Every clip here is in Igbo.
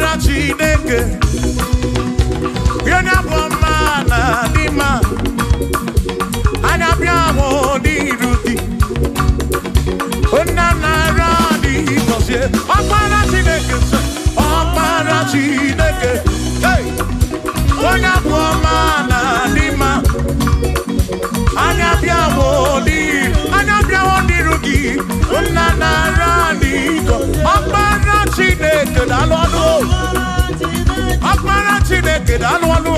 ọkpara Chineke onye bụ ọma na dị mma anya bịa hụ n'iru gị nna nara dị gọzie ọkpara Chineke ọkpara Chineke onye bụ ọma na dị mma anya bịa hụ n'iru gị nna nara dị gọzie ọkpara Chineke daalụ ọnụ ọkpara Chineke daalụ ọnụ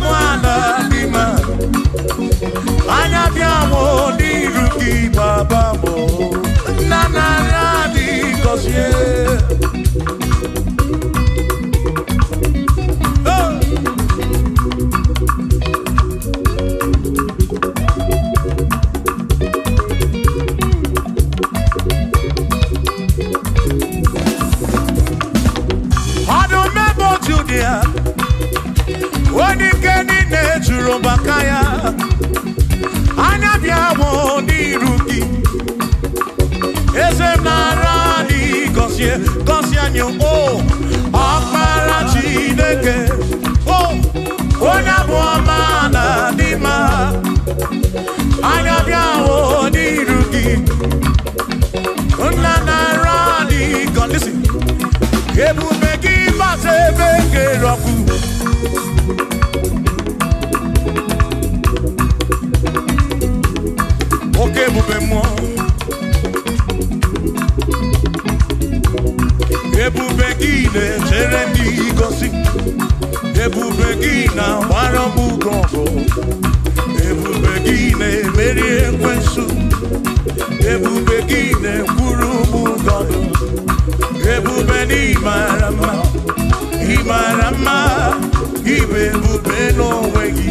nwana dị mma anya bịa hụ n'iru gị baba mụ nna nara dị gọzie onye ike niile juru maka ya anya bịa hụ n'iru gị eze m nara dị gọzie anyị ọkpara Chineke onye bụ ọma na dị mma anya bịa hụ n'iru gị nna nara dị gọzie ebube gị bata ebe kere ọkụ oke ebube mmụọ ebube gị na-echere ndị gosi ebube gị na-agbara m ọgụ ebube gị na-emeri ekwensu ebube gị na-ekwuru m ụgọdụ ebube n'ịmara mma ịmara mma ịbụ ebube n'onwe gị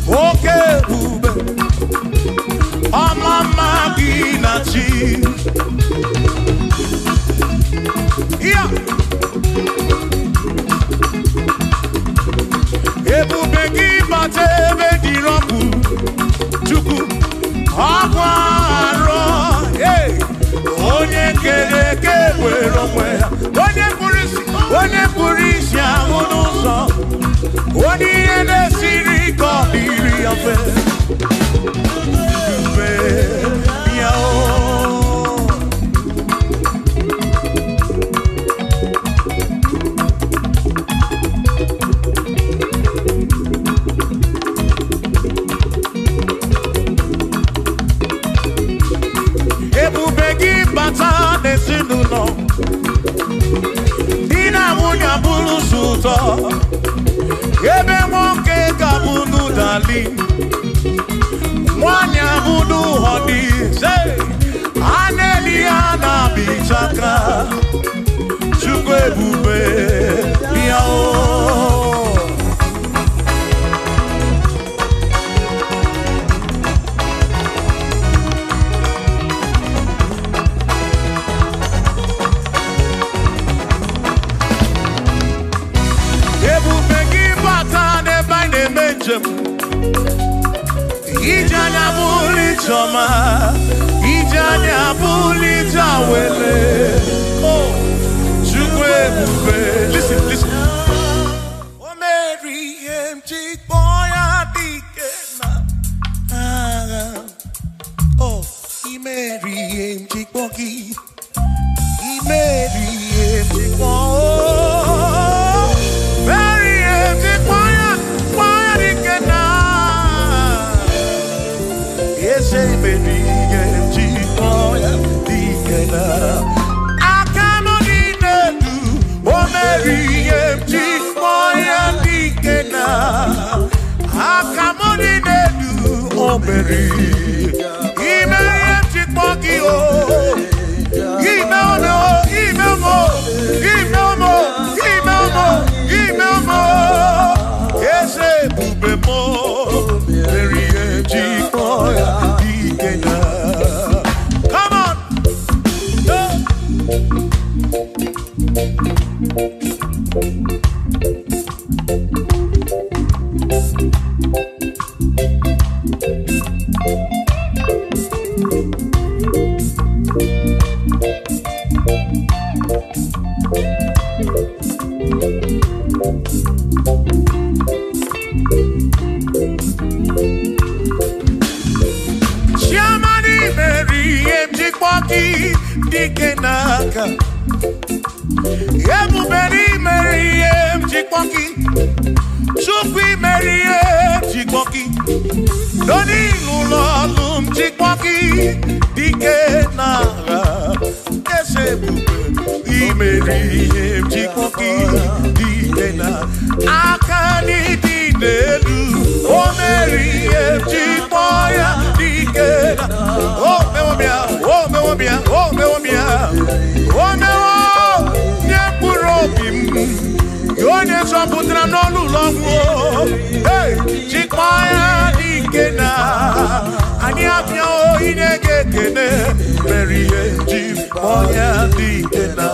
oke ebube ọmama gị na chi ya ebube gị bata ebe dị rọpụ Chukwu ọkwa arọ onye kere eke were onwe ya onye kpụrụ isi ahụ n'ụzọ onye ihe na-esiri ike ọ dịrị ya mfe mfe ya ebube gị bata n'ezinụlọ di na nwunye abụrụ ụtọ ebe nwoke ga-abụ n'ụdali nwanyị abụ n'ụhọ n'ize a na-eli ya na-abịchaka Chukwu ebube ya ebube gị bata n'ebe anyị na-eme njem ije anya bụrụ ijeọma ije anya bụrụ ije awele Chukwu ebube listen o mere ihe m ji kpọọ ya dike na agha imeri ihe m ji kpọọ gị imeri ihe m ji kpọọ Dikenaka Ebuberi Meriem Jikpoki Chukwi Meriem Jikpoki Doni Lulolum Jikpoki Dikenaka Esebube Meriem Jikpoki Dikenaka Akani Dinelu O Meriem Jikpoya Dikenaka Oh Mewobia Oh Mewobia Oh Mewobia Oh Mewo Nyepurobim Yone Soputra Nolu Longo Hey Chikmaya Dikena Anyapyo Inegekene Merie Chikmaya Dikena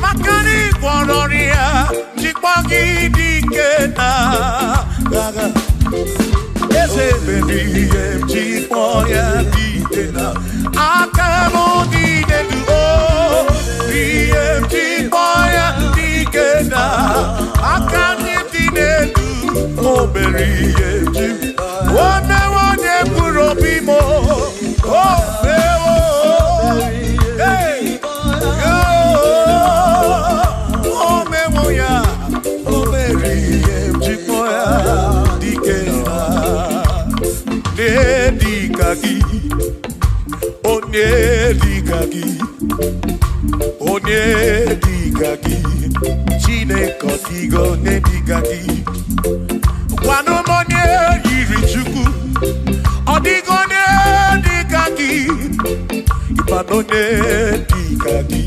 Makani Kwanoria, Jikpagi Dikena Gaga. Ese baby, Jikpoya Dikena. Akamo Dikenu, Jikpoya Dikena. Akani Dikenu, oh, Berry, Jim. One Purobimo, oh, Onedikagi, Chineke digo nedikagi. Kwanu monye yiri chuku, odigo nedikagi. Ipano nedikagi,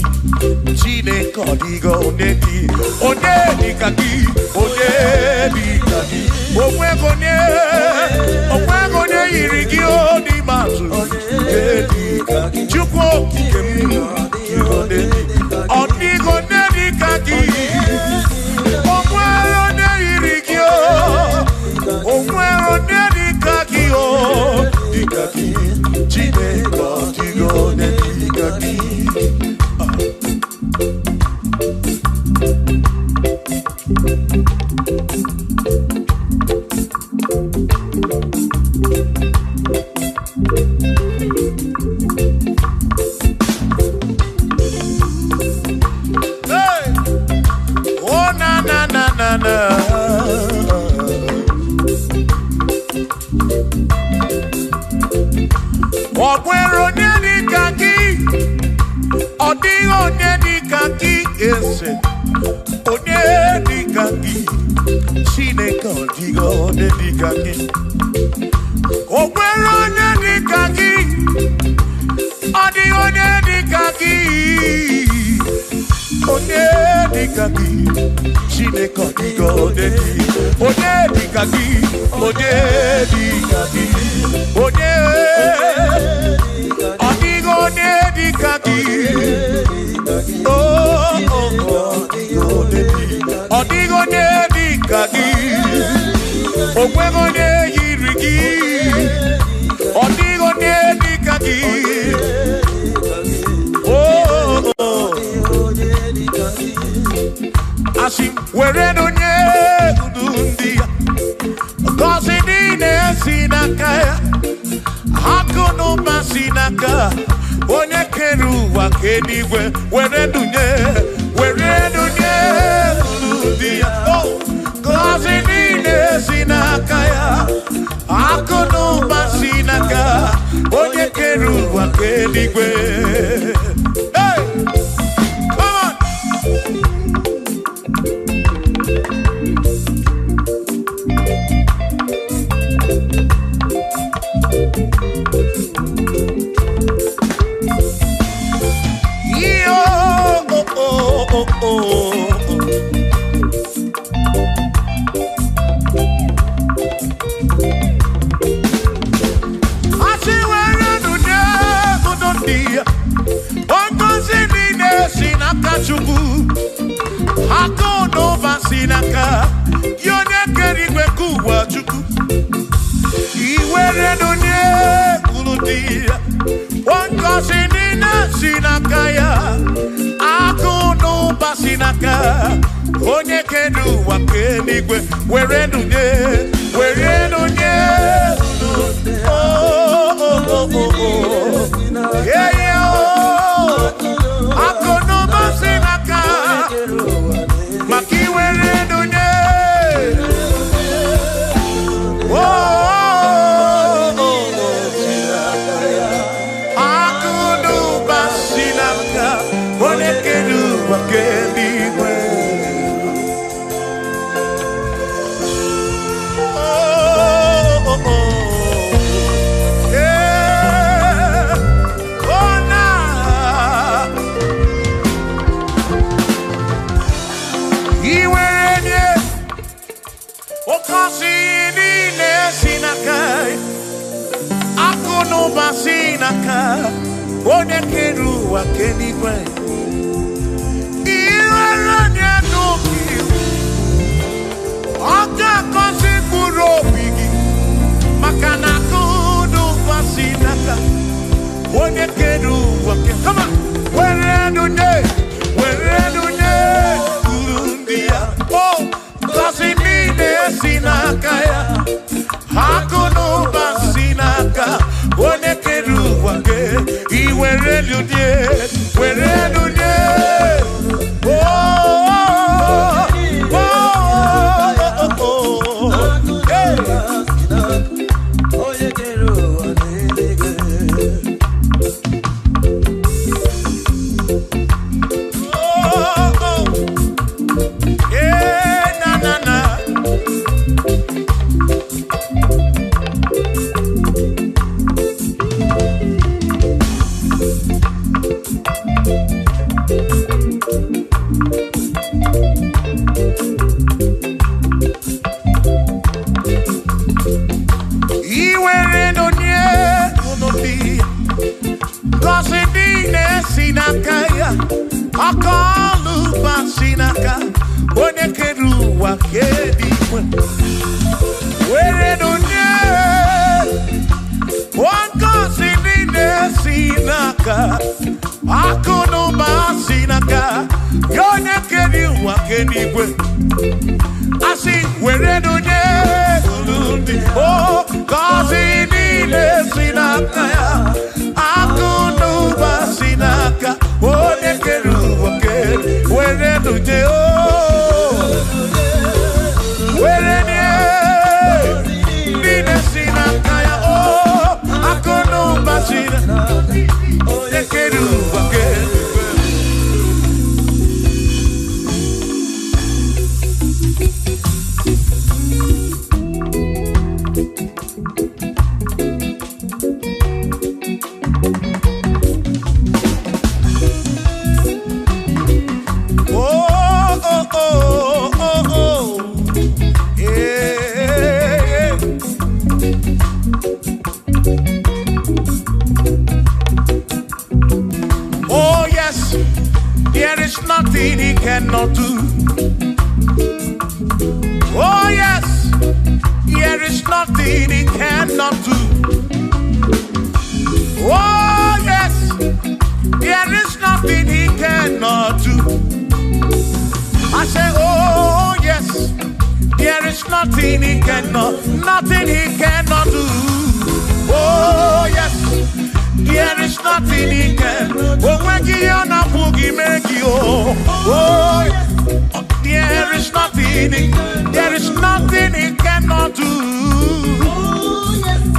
Chineke digo nedi. Onedikagi, onedikagi. Omwegone yiri gi odimatu. Nedikagi, chuku kikemu. Odigo nedikagi. Omwero neirigio. Omwero nedikagi o. Dikagi. Chineke digo nedikagi. Ogwero nedikagi, odigo nedikagi ese, onedikagi, Chineke odigo nedikagi. Ogwero nedikagi, odigo nedikagi, onedikagi, Chineke odigo nedikagi, onedikagi, onedikagi, odigo nedikagi, odigo nedikagi, ogwego neyirigi, odigo nedikagi, asim wereno nyedundia, gozi nine sinakaya. Hakono masinaka, onye keruwa kenigwe, were dunye, ludia. Oh, cause in the keligwe. Hey, come on. Yo, oh, oh, oh, oh. Akono basinaka yone kerigwe kuwa chuku iwere donye kuludia wanko sinina sinakaya akono basinaka onye kedu wa kerigwe were donye oh oh oh oh oh yeah yeah oh akono basinaka One keru wa keligwe iwanya nuki oka kosi kurobigi makana kudu pasinaka one keru wa ke come on where do ne kurundia oh kosi mine sinaka ya hakuno pasinaka one keru wa ke where do you cannot do. Oh yes, there is nothing he cannot do. Oh yes, there is nothing he cannot do. I say, oh yes, there is nothing he cannot do. Oh yes, there is nothing he can. Oh when you na boogie make you. Oh yes, there is nothing he cannot do.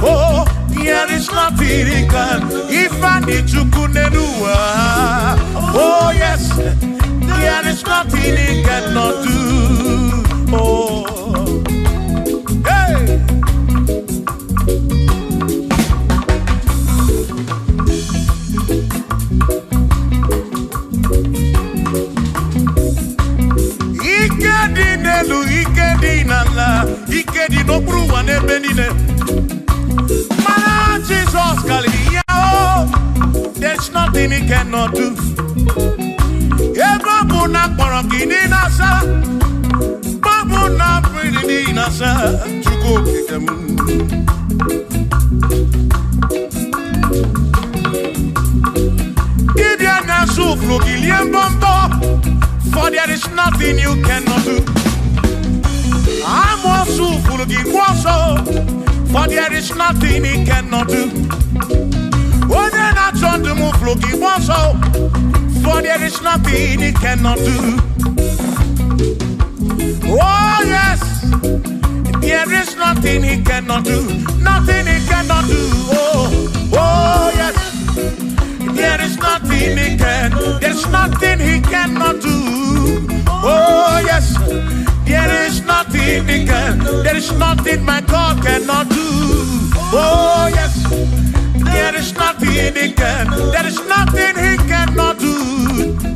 Oh, there is nothing. nothing he can. If I need to kunenua, oh yes, there is nothing he cannot do. Oh, hey. Ikedi nala, ikedi no bruwa ne benine. Mana Jesus Kalia, oh, there's nothing he cannot do. Eba buna korokini nasa, babu na pretty nasa, chuko kikemu. Ibia na suflo kiliem bombo, for there is nothing you cannot do. I'm also full of for there is nothing he cannot do. Oh, then I turn to move looking for there is nothing he cannot do. Oh, yes, there is nothing he cannot do. Nothing he cannot do. Oh, yes, there is nothing he can. There's nothing he cannot do. Oh, yes. There is nothing he can. There is nothing my God cannot do. Oh yes. There is nothing he can. There is nothing he cannot do.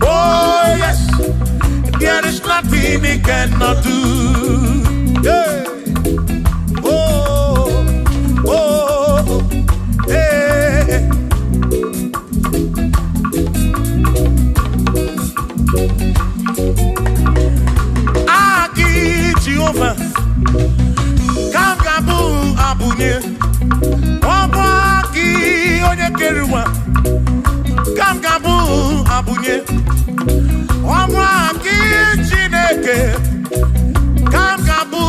Oh yes. There is nothing he cannot do. Hey. Oh. Oh. Hey. Jehovah, come kabu abunye, wabaki onye keruwa, come kabu abunye, wabaki Chineke, come kabu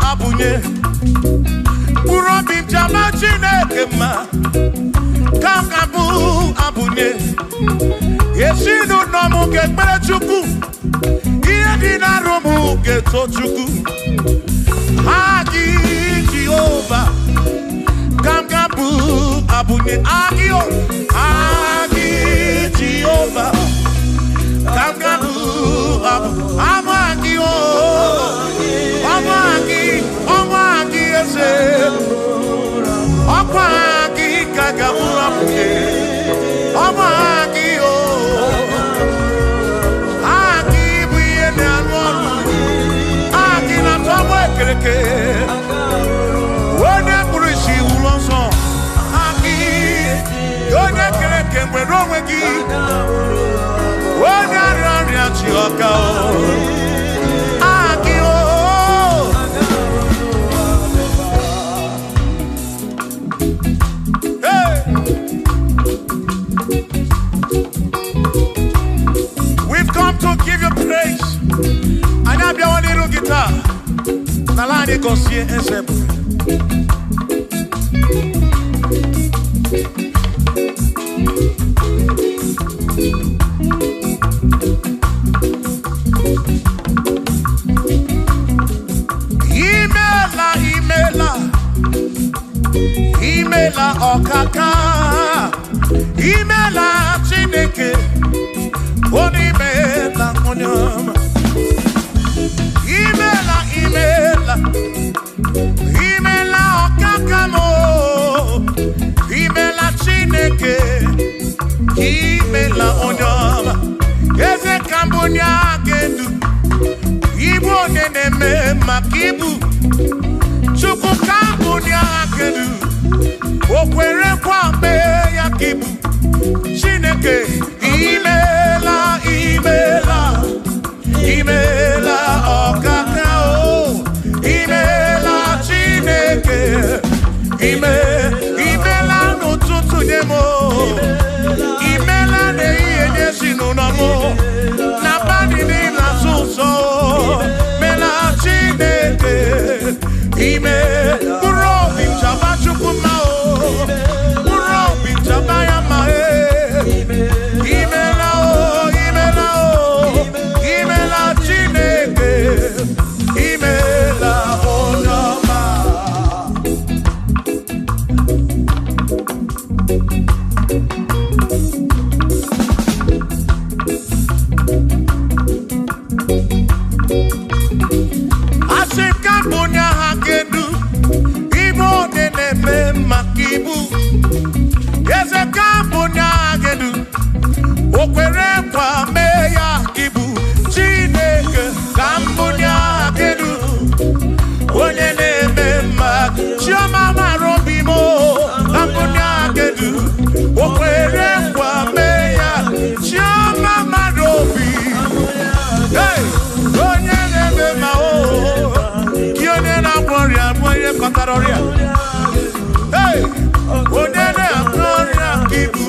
abunye, urobi jama Chineke ma, come kabu abunye, yesinu nomu kekpere chukwu. Dina romu geto chuku Agi Jehovah Kamgabu abune Agio Agi Jehovah Kamgabu abu Amagio Amagi ese Amagi kagabu abune Amagio When I push you also, Aki, you're not going to wrong with you. When I run at your cow, Aki, hey, we've come to give you praise. And I'll be on a little guitar. Nalani konsie ensebu. Imela okaka. Imela Chineke. Onimela onyama. Imela okakamo, imela Chineke, imela onyama, eze kambunya gedu, ibu neneme makibu, chuku kambunya gedu, okwere kwame yakibu, Chineke, imela okakao. Imela n'ụtụtụ nye mo, imela n'ehihie si n'ụlọ na bani n'ịla ụzọ, mela Chineke, ime bụrụ obi nchaba Chukwu ma o. Kambunya hakedu Igbo neneme makibu Yeze kambunya hakedu Okwere kwa meya kibu Chineke kambunya hakedu Onye neme mak Chioma marobimo Kambunya hakedu Okwere kwa meya Chioma marobi Hey, onye neme ma o Kione na gloria, moye kataroria Hey, onye na gloria kibu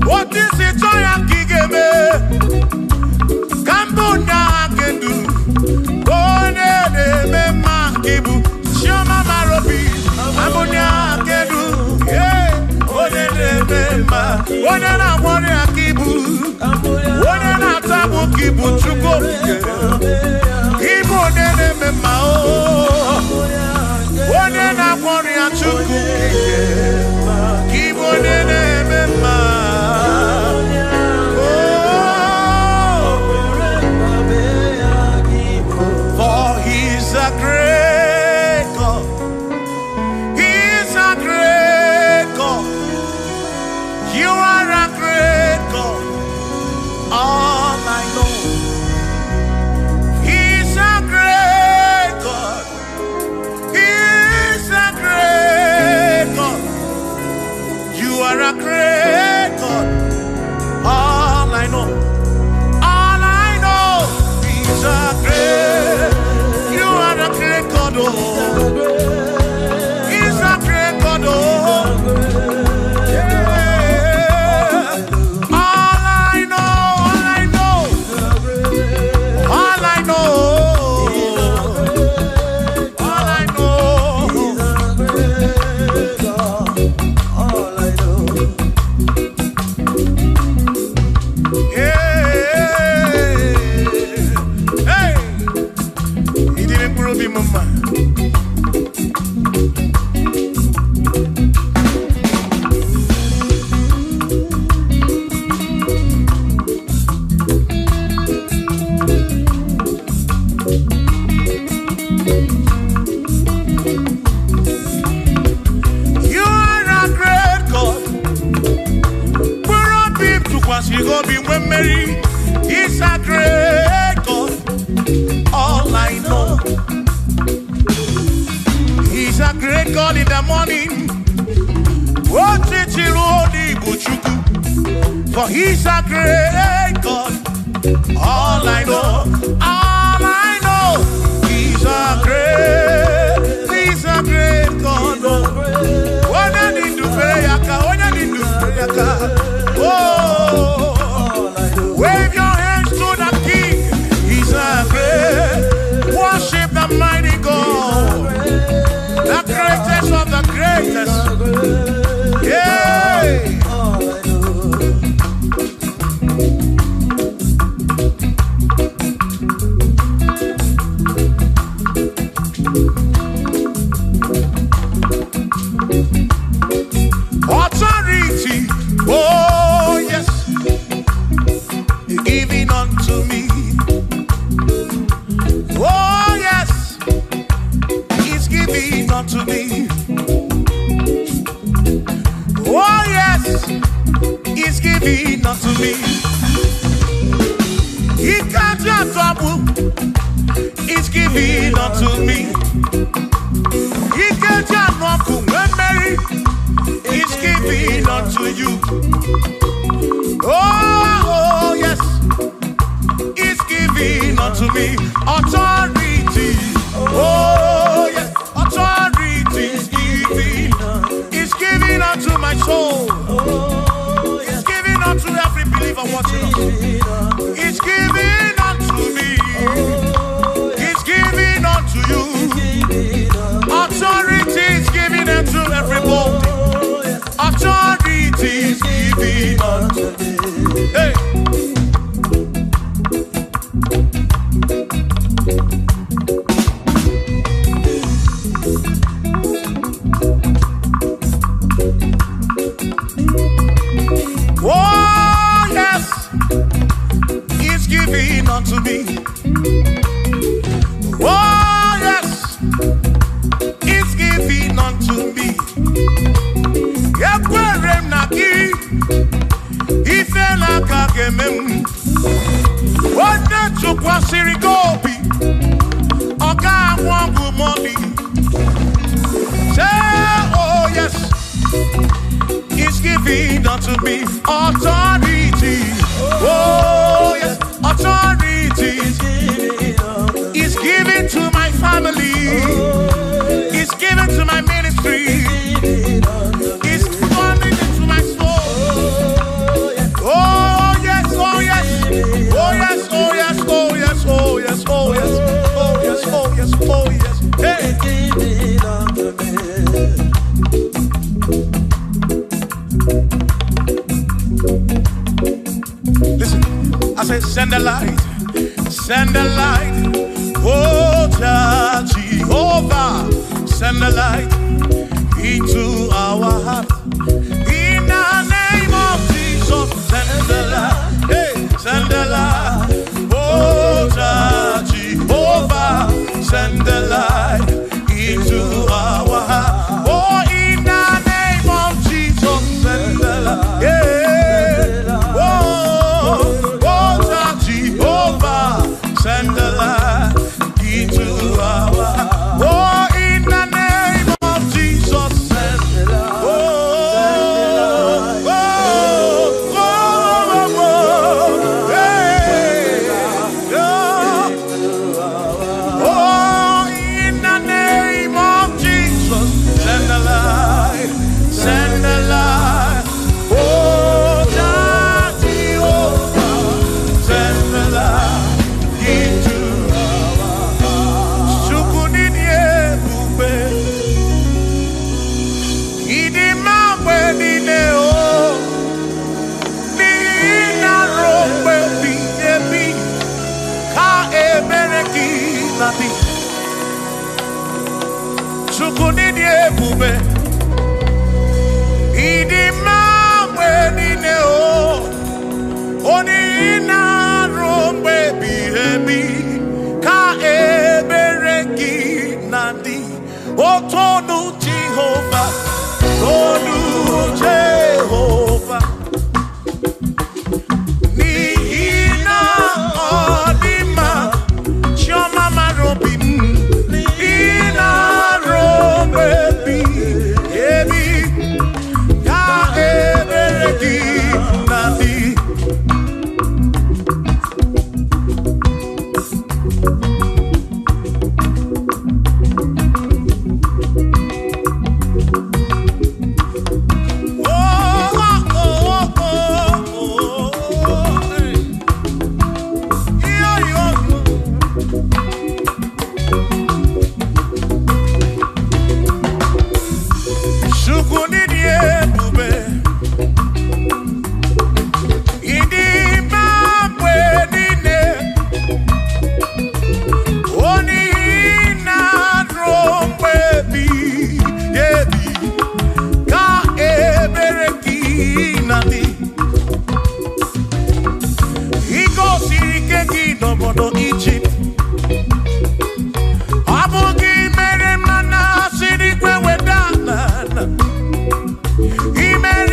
What is it? He's a great God. All I know, He's a great God in the morning. For He's a great God. All I know, He's a great God. When I need to pray, oh, wave your hands to the King. He's a great. Worship the mighty God, the greatest of the greatest. Yeah. Authority, oh yes, giving unto me. Oh yes, He's giving unto me. Oh yes, He's giving unto me. He can't just trouble. He's giving unto me. He can't just walk when Mary. He's giving unto you. Oh yes, He's giving unto me. Authority. Oh yes, authority is giving. soul. He's giving unto every believer watching us. He's giving unto me. He's giving unto you. Authority is giving unto everybody. Authority is giving unto me. Hey. Oh, yes, He's giving unto me. Oh, yes, He's giving unto me. Ekwerem naki, ife naka gemem. Wande chukwa sirigobi, oka wangu moni. Say, oh yes, He's giving unto me authority. Oh yes, authority. He's giving to my family. He's giving to my ministry. He's funding into my soul. Oh yes, oh yes, oh yes, oh yes, oh yes, oh yes, oh yes, oh yes, oh yes, oh yes. Hey. Listen, I say send the light, oh Jehovah, send the light into our heart. In the name of Jesus, send the light, hey, send the light, oh Jehovah, send the light into our heart. Oh, in the name of Jesus, send the light, yeah. Send the light into our heart. Oh, in the name of Jesus, send the light. Oh, oh, oh, oh, hey, oh, in the name of Jesus, send the light, send the light. Oh, Jehovah, send the light. Tonu Jehovah, Tonu Jehovah. Nihina odima, Choma marobin. Nihina robebi, ebi ka ebereki nadi. He made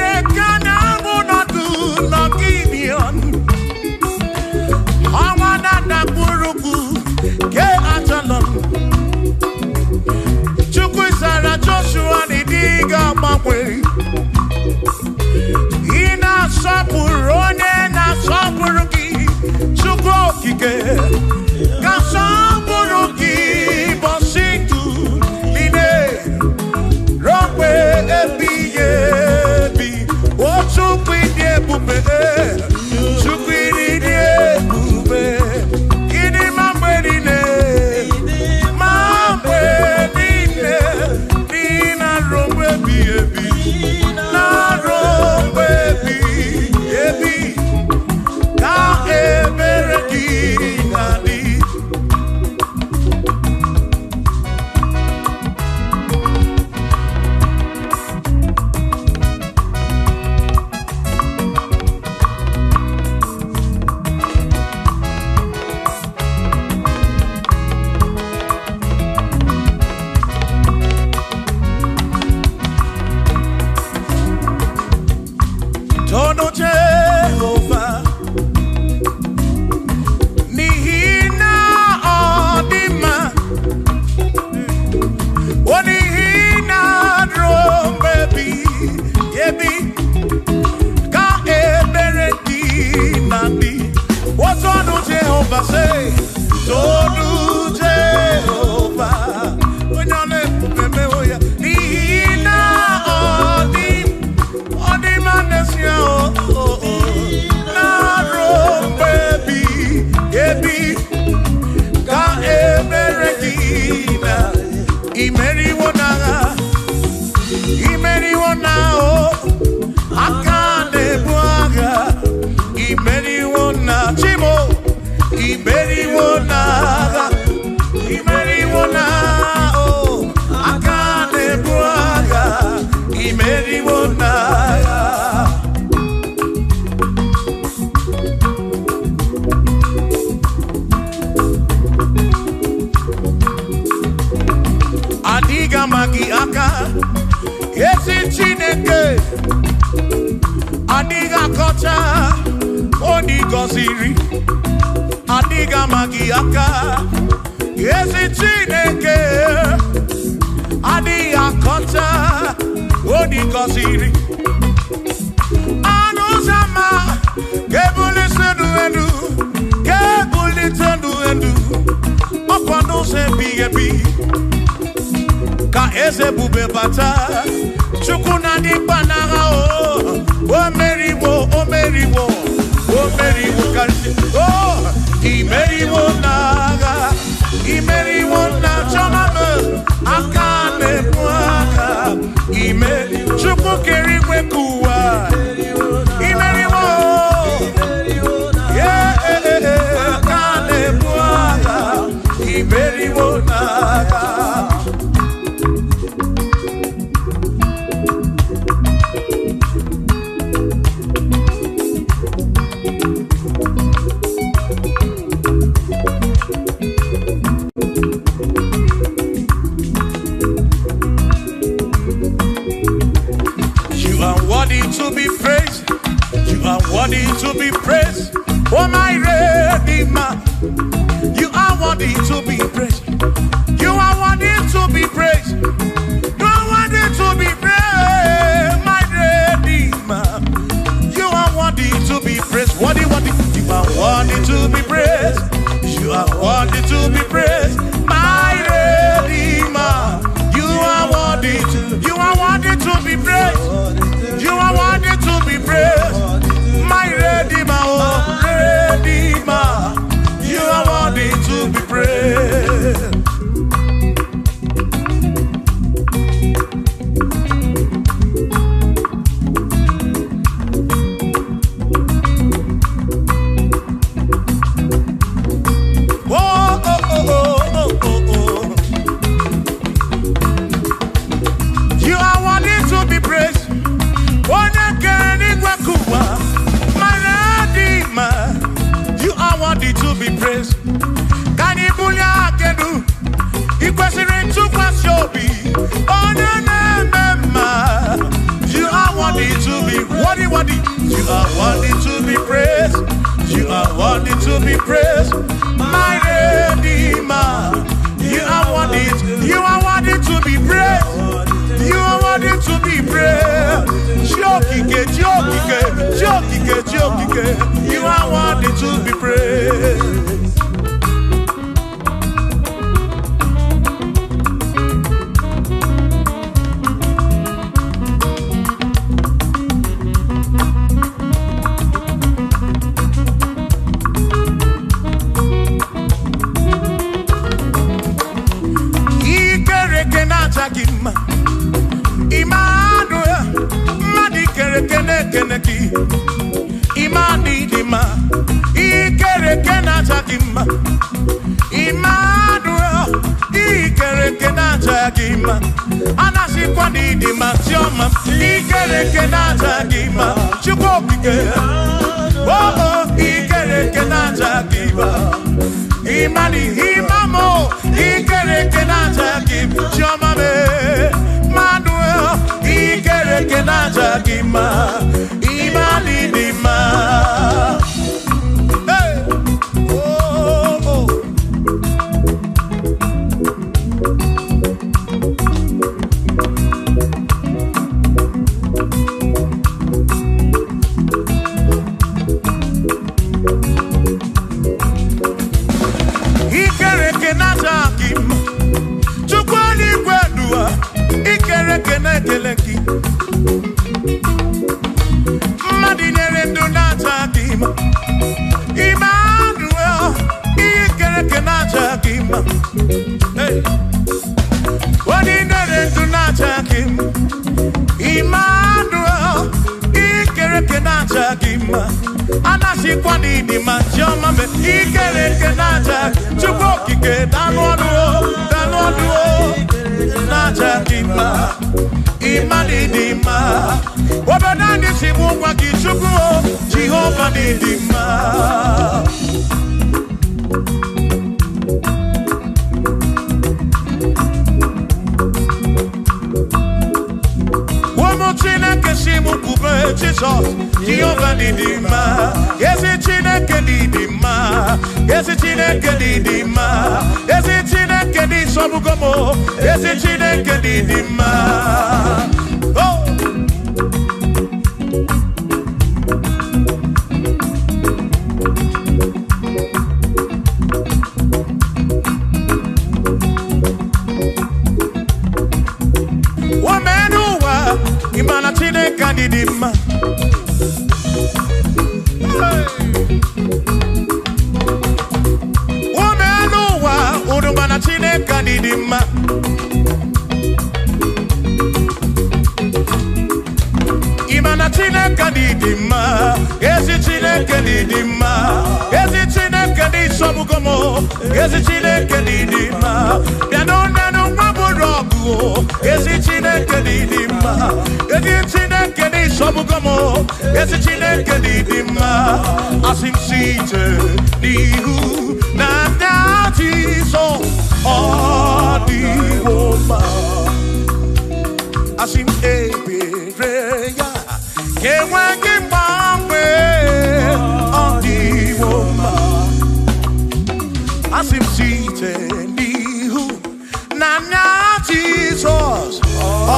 say, Tolu Jehovah. When you remember, Nina Odi Manesia, Naro baby, Ka Eberekina, Imeri Wona, Akane Buaga, Imeri Wona, Chimo, Imeri Wona, oh, Akane Buaga, Imeri Wona. Adiga magi aka, esi Chineke. Adiga kocha, odi goziri. Adiga magi aka, esi Chineke. Adiga kocha, odi goziri. Anuzama, kebuli sendu, kebuli tendu. Opano se bigebi. Ka eze bube bata chukuna di banaga o meriwo kanti imeriwo na choname akane mwaka chuku keriwe kuwa imeriwo akane mwaka imeriwo naga. To be praised, you are worthy to be praised. Oh my Redeemer, you are worthy to be praised. You are worthy to be praised. You are worthy to be praised, my Redeemer. You are worthy to be praised. Worthy. You are worthy to be praised. You are worthy to be praised, my Redeemer. You are worthy to be praised. You are worthy to be praised, my Redeemer, oh Redeemer. You are worthy to be praised. You are worthy to be praised. You are worthy to be praised. Can you believe I can do? You question to Wazobia. Oh no, you are worthy to be worthy. You are worthy to be praised. You are worthy to be praised, my Redeemer. You are worthy. You are worthy to be praised. You are worthy to be praised. Jokike. You are worthy to be praised. Imani dima, ikere kena chakima. Immanuel, ikere kena chakima. Anasi kwa dima choma, ikere kena chakima. Chukopike, oh ikere kena chakima. Imani imamo, ikere kena chakima. Choma me, Manuel, ikere kena chakima. Imani dima. Hey, oh. nendo natakima Emmanuel ikereke natakima hey Wani nendo natakima Emmanuel ikereke natakima Anasi kwani ni manjoma me ikereke natakima Chukoki ke danwanuo natakima Imani dima Wabanani simu kwa kichukuo Jehova ni dima Wamotine kesimu kube Jesus Jehova ni dima Yesi chine kedi dima Yesi chine kedi dima Yesi chine kedi sobugomo Yesi chine kedi dima Oh Wamenuwa Imana chine kedi dima Chineke dị mma Imana Chineke dị mma Ezi Chineke dị mma Ezi Chineke dị sobugomo Ezi Chineke dị mma Bịanụ nenu nwabụrụ ọgụ Ezi Chineke dị mma Ezi Chineke dị sobugomo Ezi Chineke dị mma Asị m site n'ihu na Jesus Adiwo ma Asim ebere ya Kewe kimbawe Adiwo ma Asim site nihu Nanya Jesus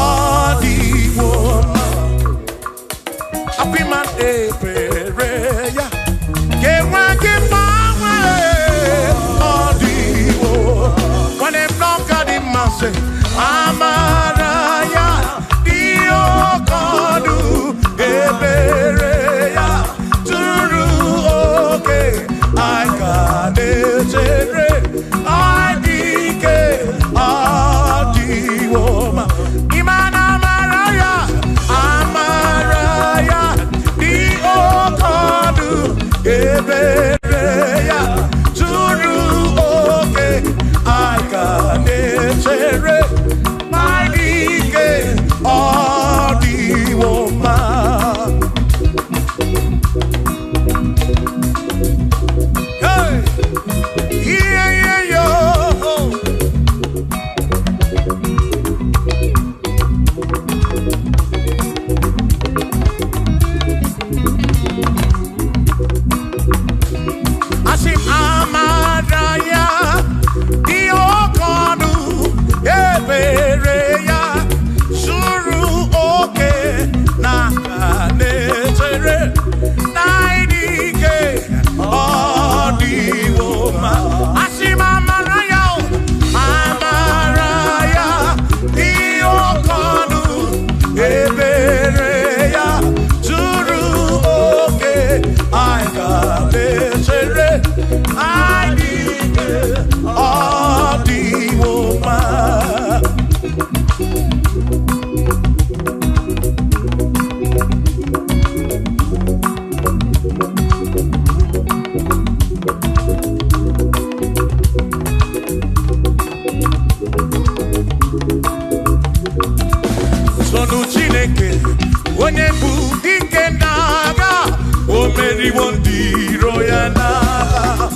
Adiwo ma Apiman ebere ya Kewe kimbawe When I'm not got in my say, Amaraya, Dio Kodu, Ebereya, Turu, okay, I got it, I dike, Adiwoma, Imana Maraya, Amaraya, Dio Kodu, Ebereya, Turu, okay. I got it, my league, all the woman. Hey, yeah, yo. I see Amaraya. Ebereya suru oke na kanetere naidike odiwoma asima amaraya diokonu ebereya suru oke aikanetere naidike odiwoma. Sonu Chineke onye bụ dike n'agha o meriwo ndị iro ya n'agha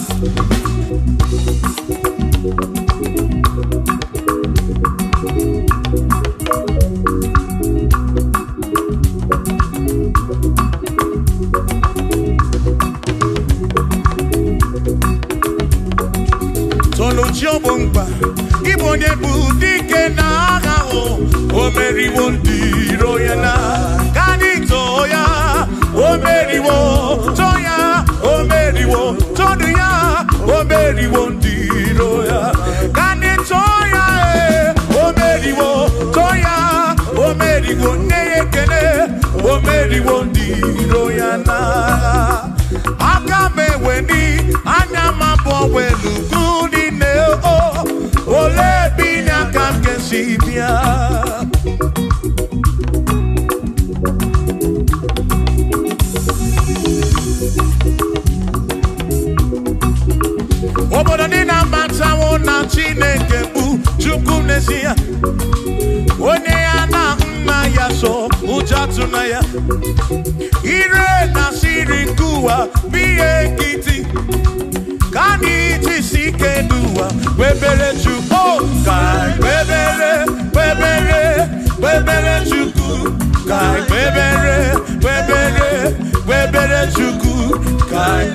Sonu Chiobongba Igbo onye bụ dike n'agha o meriwo ndị iro ya n'agha Kani toya o meriwo toya o meriwo todu ya o meriwo ndị iro ya Kani toya o meriwo toya o meriwo nne ekene o meriwo ndị iro ya n'agha ya ire na siri kuwa biye kiti kani tisike duwa webere chuko kai webere chuku kai webere chuku kai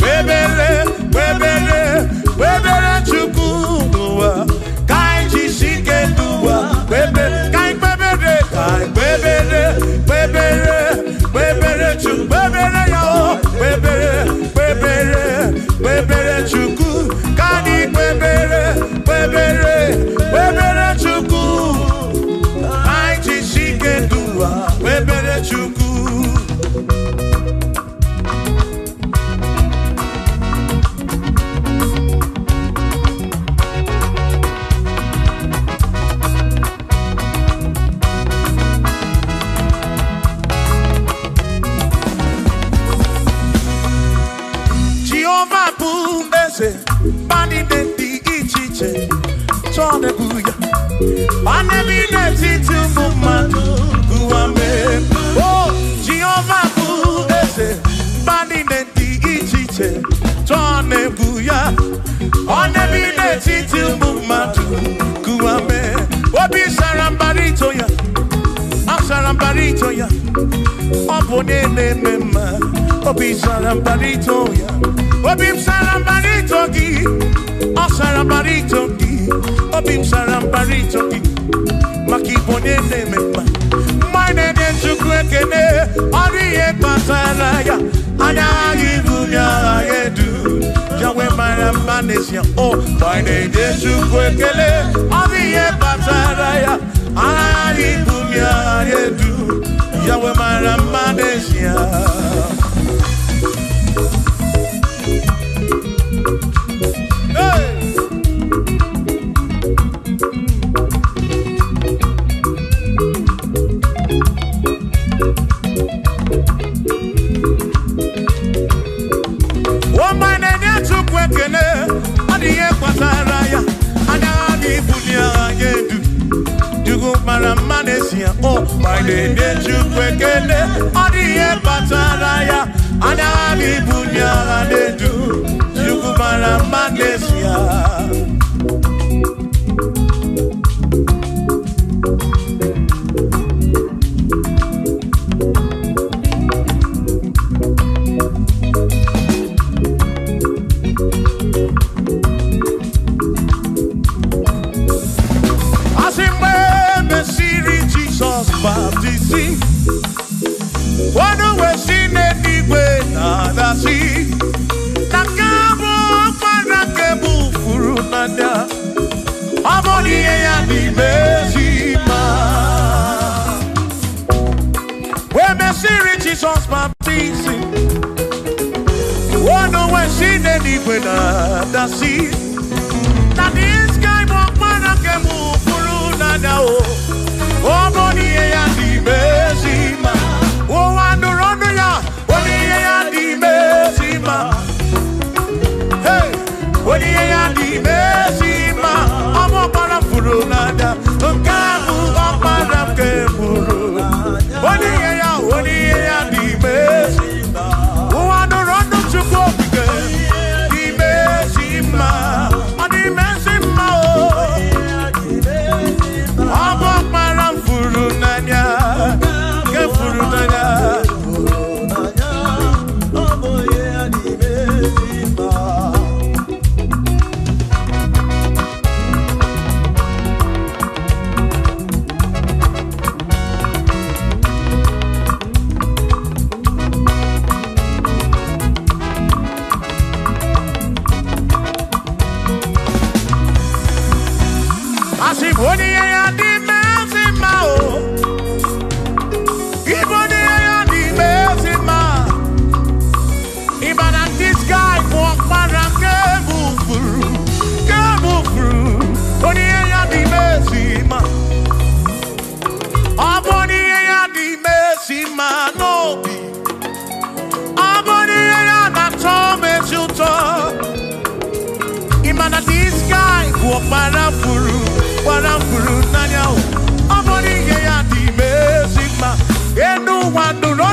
webere chuku kai tisike duwa webere kai webere chuku webere yo webere chuku kani webere chuku kai tisike duwa webere chuku. Bani denti ichiche chone buya bane bineti tumumanu kuame oh Jehovah bu ese bani denti ichiche chone buya bane bineti tumumanu kuame obi sarambarito ya asarambarito ya opone mema obi sarambarito ya Obim sarambarito gi, o sarambarito gi, obim sarambarito gi, makibone nemema, mine de chukwekene, oriye pasaraya, anagi bunya yedu, jawe marambanesia, oh, mine de chukwekene, oriye pasaraya, anagi bunya yedu, jawe marambanesia. Oh, my name is Chukwekene, Odiye Pataraya, Anabi Bunya Anedu, Chukumara Manesia. Baptism. One way seen anyway, nada see. Nakabo Panakabu Furunada. Amoni and the Bezima. When the series Jesus baptism. One way seen anyway, nada see. That is guy Panakabu Furunada. Oh, body and the Bezima. Oh, and the Ronia, body and the Bezima. Hey, body and the Bezima. I'm a parafurunada. Kamu, I'm a parafuru. Body and the Bezima. Oh, and the Ronia to go again. The Bezima. And the Bezima. I'm a Furunanya, ke Furunanya. Asiboni ya di mezima o. This guy walk around, move through. Boni ya di mezima. Aboni ya di mezima no bi. Aboni ya na tome chuto. Imana this guy walk around nanya o. Aboni ya di mezima. Enu wandu no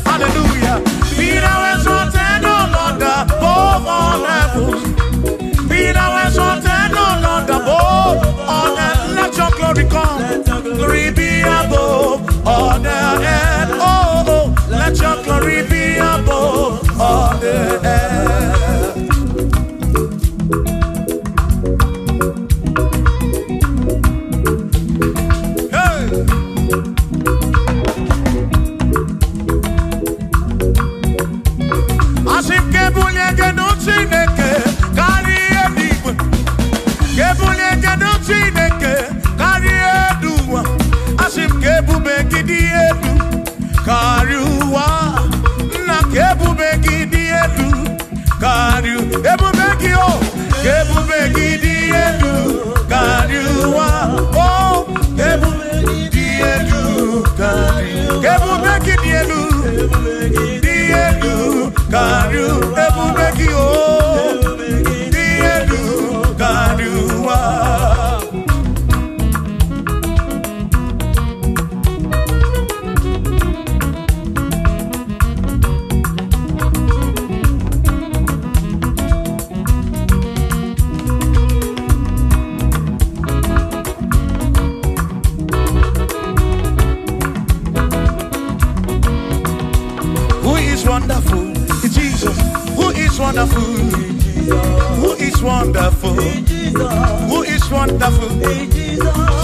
Hallelujah. Be thou exalted, O Lord, above all heavens. Be thou exalted, O Lord, above all earth. Let your glory come. Glory be above all the earth. Oh, let your glory be above all the earth.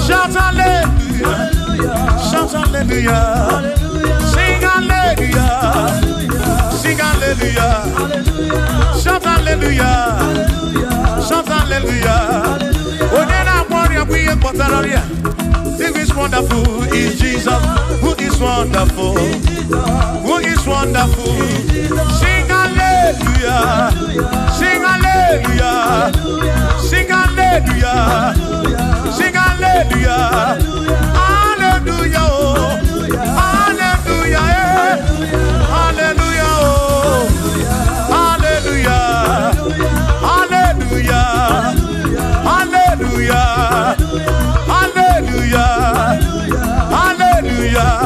Shout hallelujah. Shout hallelujah. Sing hallelujah. Sing hallelujah. Shout hallelujah. Shout hallelujah. Who is wonderful is Jesus. Who is wonderful? Who is wonderful? Sing hallelujah. Sing hallelujah. Sing hallelujah. Sing hallelujah. Hallelujah. Hallelujah. Hallelujah. Hallelujah. Hallelujah. Hallelujah. Hallelujah. Hallelujah.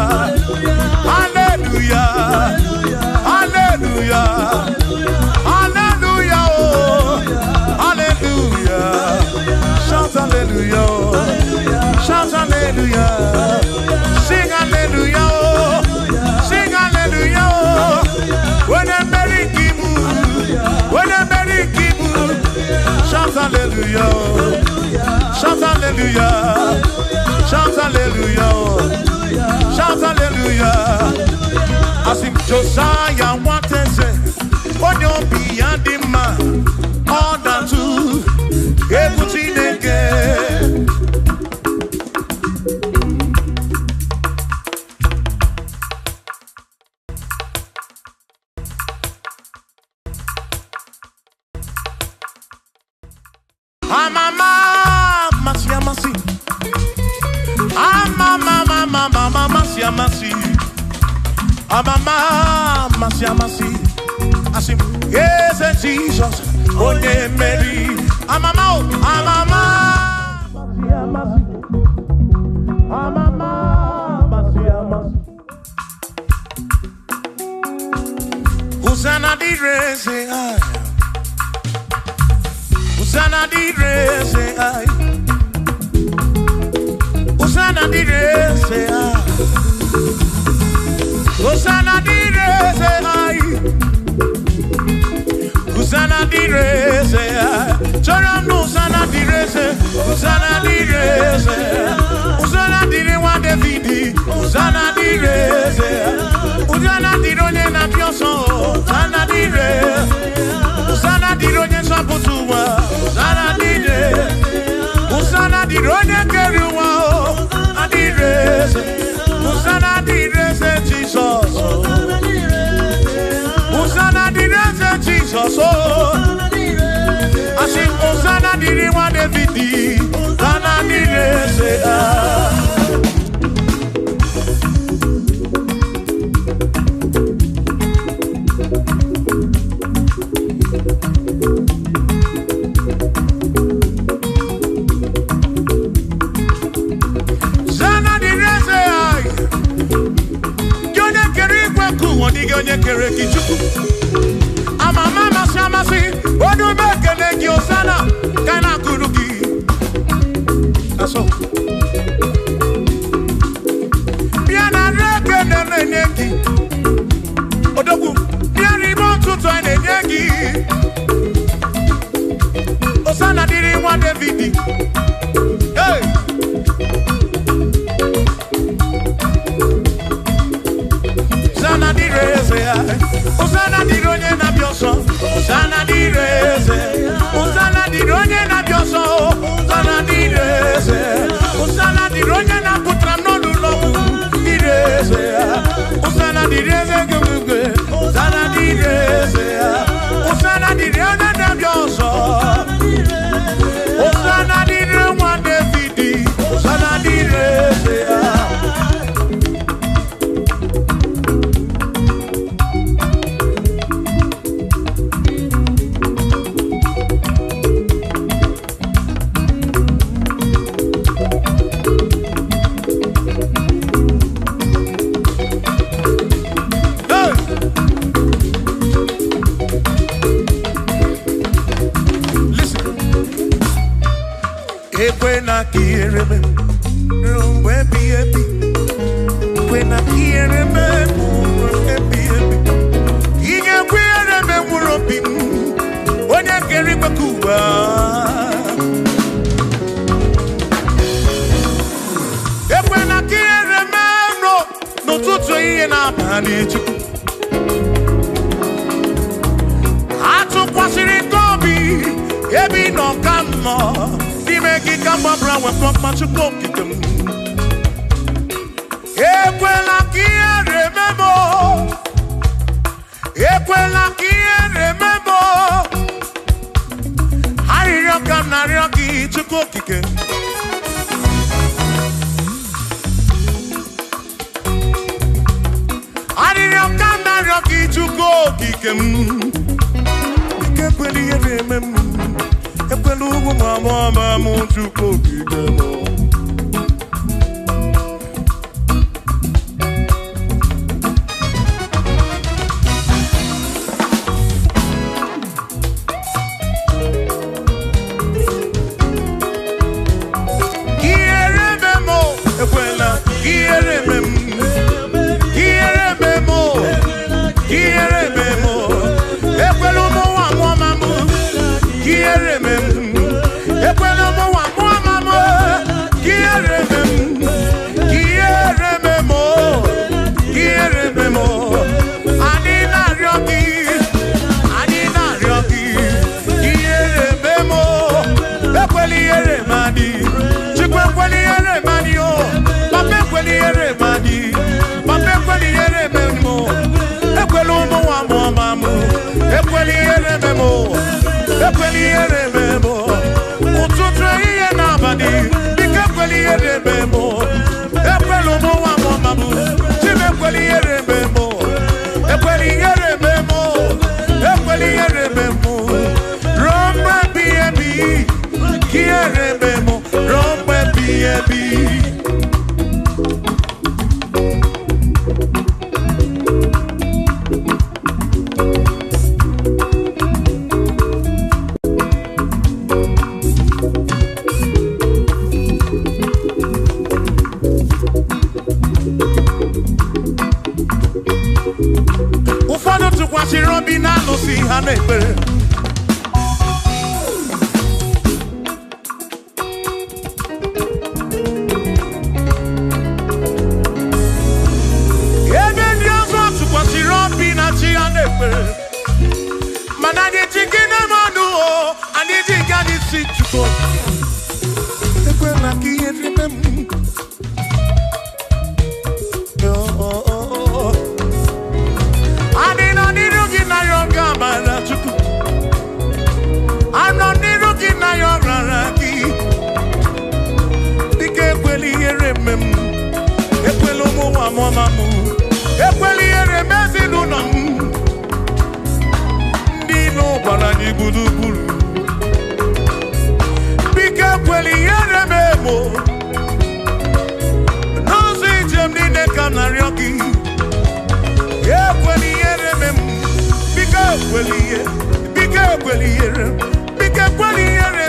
Hallelujah. Hallelujah. Hallelujah. Hallelujah. Shout hallelujah. Shout hallelujah. Sing hallelujah. Sing hallelujah. When I'm very kibu. When I'm very kibu. Shout hallelujah. Shout hallelujah. Shout hallelujah. Shout hallelujah. As if Josiah wanted to say, on your beyond the man, all that too, everything again. Asim, yes, Jesus, oh, Mary, Amama, Hosanna di re say I, Hosanna di re say I, Hosanna di re say I, Hosanna di re say I, Hosanna di re say I, Choram Hosanna di re say, Hosanna di re say, Hosanna di re wa David, Hosanna di re say, Hosanna di ronye na pioso, Hosanna di re, Hosanna di ronye saputuwa, Hosanna kere gị Chukwu amama masị amasị onye ume ekele gị Osana ka na-akụrụ gị aso bịa na nri ekele na-enye gị odogwu bịa n'ime ọtụtụ a na-enye gị Osana dịrị nwa David hey Osana dịrị eze ya Osana dịrị onye na-abịa ọsọ Osana dịrị eze Osana dịrị onye na-abịa ọsọ Osana dịrị eze Osana dịrị onye na-apụtara n'ọnụ ụlọ dịrị eze ya Osana dịrị eze gị Osana dịrị eze ya Osana dịrị onye na-abịa ọsọ Osana dịrị nwa David Osana dịrị eze ya Ekwena kiereme rumwe biebi Ekwena kiereme rumwe biebi Inye kiereme murobi Onye keri kwekuwa Ekwena kiereme no tutu iye na abani Chukwu Atu kwasiri tobi Ebi no kamo Dime kamba brawe papa Chukwu kikem Ekwela kierememo Ekwela kierememo Hariyo kanariyo ki Chukwu kikem Hariyo kanariyo ki Chukwu kikem Ekweli yerememo Ekwelu mama Chukwu kikem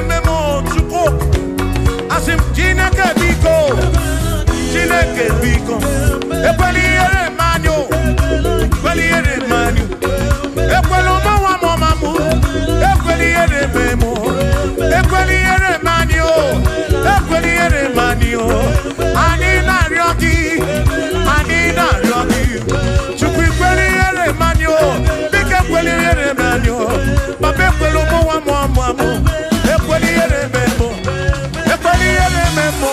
memo chuko. Asim Chineke biko. Ekweliere manyo. Ekwelo mawa mamu. Ekweliere memo. Ekweliere manyo. Ekweliere manyo. Anina ryoki. Chukwu ekweliere manyo. Bike ekweliere manyo. Papa ekwelo mawa. Ekweliere memo. Ekweliere memo.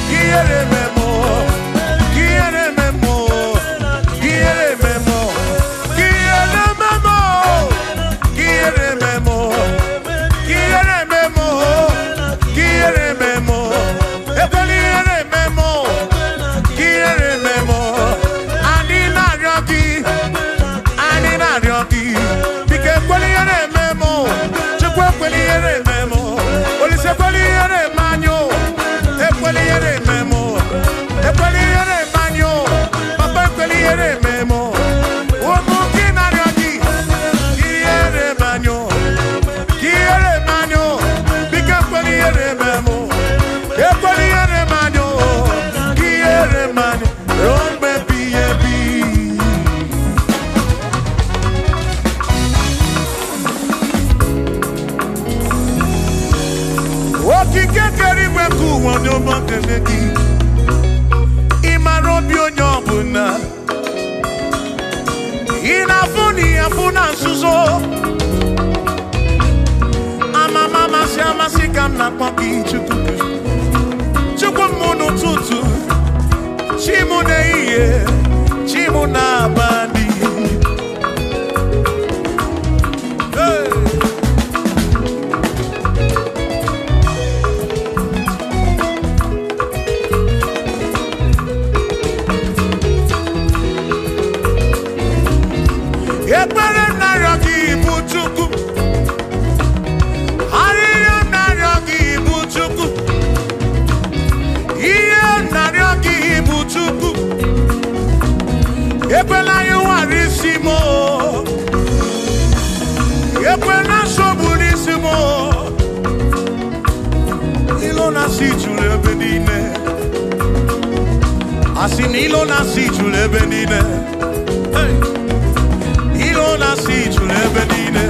Kiere memo. Kiere memo. Kiere memo. Kiere memo. Kiere memo. Kiere memo. Kiere memo. Ekweliere memo. Kiere memo. Anina ryoki. Bike ekweliere memo. Chukwu ekweliere memo. Olise ekweliere manyo. Ekweliere memo. Ekweliere manyo. Papa ekweliere memo. Omuki na ryoki. Kiere manyo. Kiere manyo. Bike ekweliere memo. Ekweliere manyo. Kiere manyo. Rombe biyebi. Okike kerigwe kuwa nyoma kenegi. Imarobi onyobuna. Inafuni afuna suzo. Mama si amasika na kwaki chukuku. Chukwumuno tutu. Chimu na iye. Chimu na bandi. Hey. Ekpere naryogi buchuku. Ariyo naryogi buchuku. Iye naryogi buchuku. Ekpela yuwarisimo. Ekpela soburisimo. Ilo nasi chule benine. Asin ilo nasi chule benine. Hey. Ilo nasi chule benine.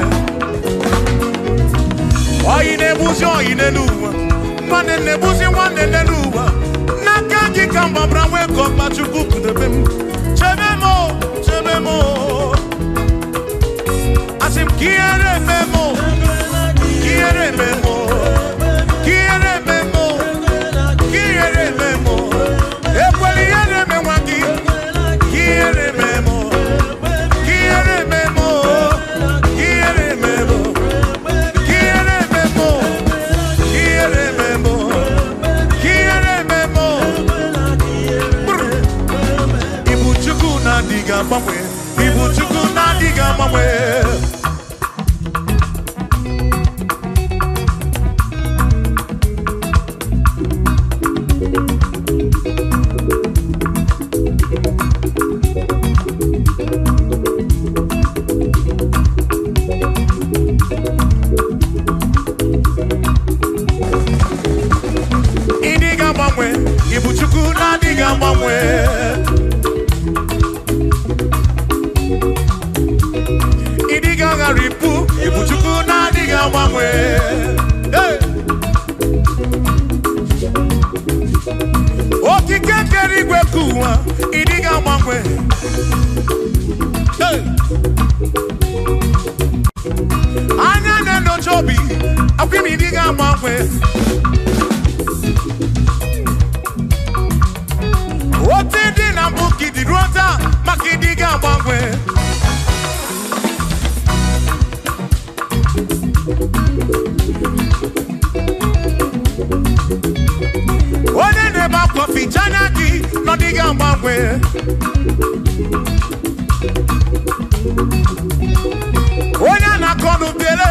Oyine buzi oyine luwa. Mwane nebuzi mwane neluwa. Nakaki kamba brawe kopa chukuku debem. Chebemo. Asim kiere memo. Kiere memo. Kiere memo. Kiere memo. Ekweliere memwaki. Kiere memo. Kiere memo. Kiere memo. Kiere memo. Kiere memo. Kiere memo. Ibuchuku na diga mamwe. Ibuchuku na diga mamwe. Idiga mamwe. Ibuchuku na diga mamwe. Idiga ripu. Ibuchuku na diga mamwe. Hey. Okike kerigwe kuwa. Idiga mamwe. Hey. Anya neno chobi. Akwimi idiga mamwe. Otidi na mbuki di rota. Makidiga mamwe. One neba kofi chanaki. No diga mamwe. One na kono bele.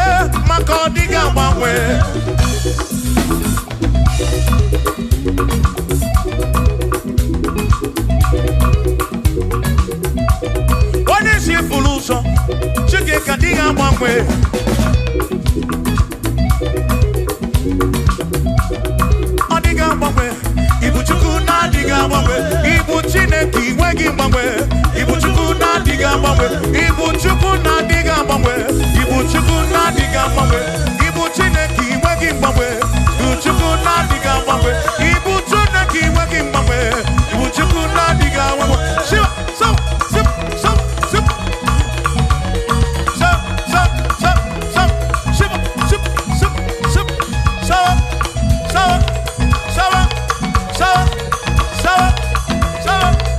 Mako diga mamwe. One si fuluso. Chuke agbanwe. Ọdịga agbanwe. Ibu Chukwu na-adịga agbanwe. Ibu Chineke inweghị mgbanwe. Ibu Chukwu na-adịga agbanwe. Ibu Chukwu na-adịga agbanwe. Ibu Chukwu na-adịga agbanwe. Ibu Chineke inweghị mgbanwe. Ibu Chukwu na-adịga agbanwe. Ibu Chineke inweghị mgbanwe. Ibu Chukwu na-adịga agbanwe. Shiva, so, sip, so, sip. So, so, so, so, shiva, sip, sip, sip, so, so, so, so, so, so, so, so,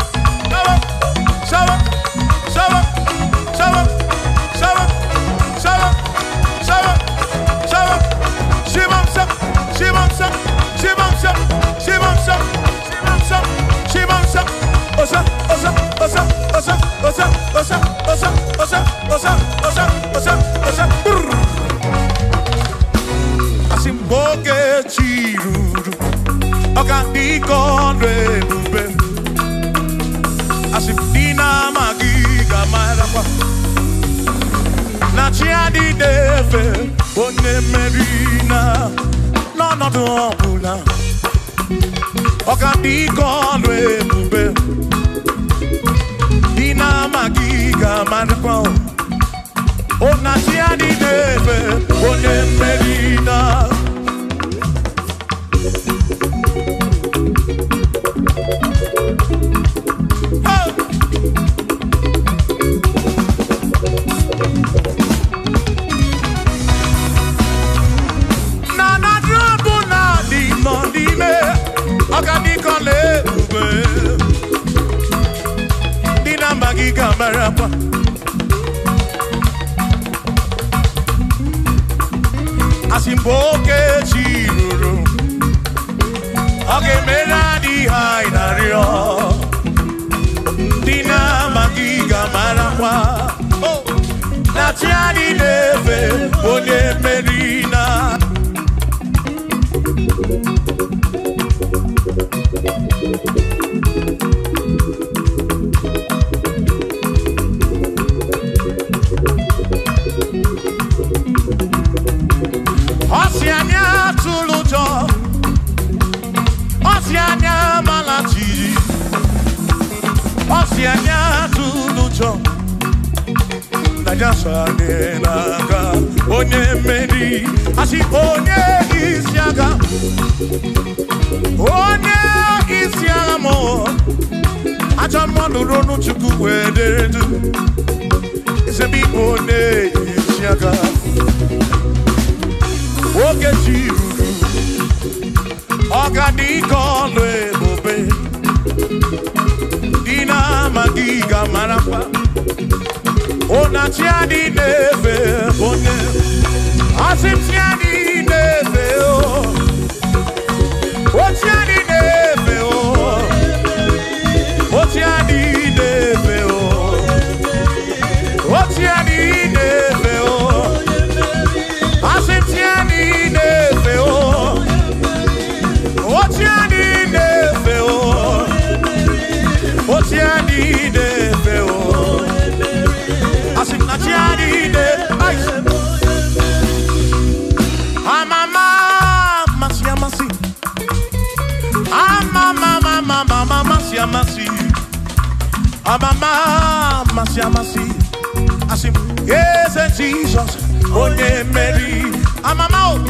so, so, so, so, shivam sap, shivam sap, shivam sap, shivam sap, shivam sap, shivam sap, osa, osa, osa, osa, osa, osa, osa, osa, osa, osa, osa, osa, brr. Asimboge chiruru, oka dikondre bube. Asimdina magiga marapa. Na chiadi deve, one merina, no no no. Oka dikondre bube. Dina magiga marapa. Ona chiadi deve, one merina. Asimboke chiruru, oge mera di hainario, dina magiga marapa, na tiani neve, one merina. Osianya tulujo, Osianya malachiri, Osianya tulujo. Najasa nenaga, onye meri, asi onye isiaga, onye isiaga mo. Acha mmanụ ronu Chukwu wederedu, isebi onye isiaga. Oge chiruru, ọgadika ọlụ ebube, dina magiga marapa, ona chiadi neve onye, asim chiadi neve o, o chiadi neve o, o chiadi neve o, o chiadi neve o, asim chiadi. Asim, yes, Jesus, onye Mary, amama,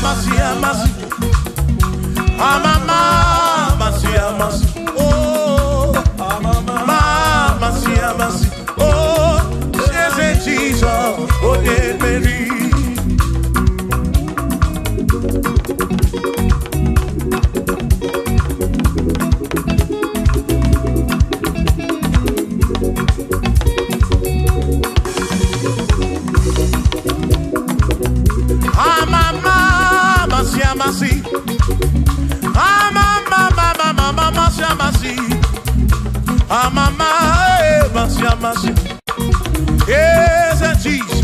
masi, amama, masi, oh, amama, masi, oh, yes, Jesus, onye Mary. Yes, Jesus.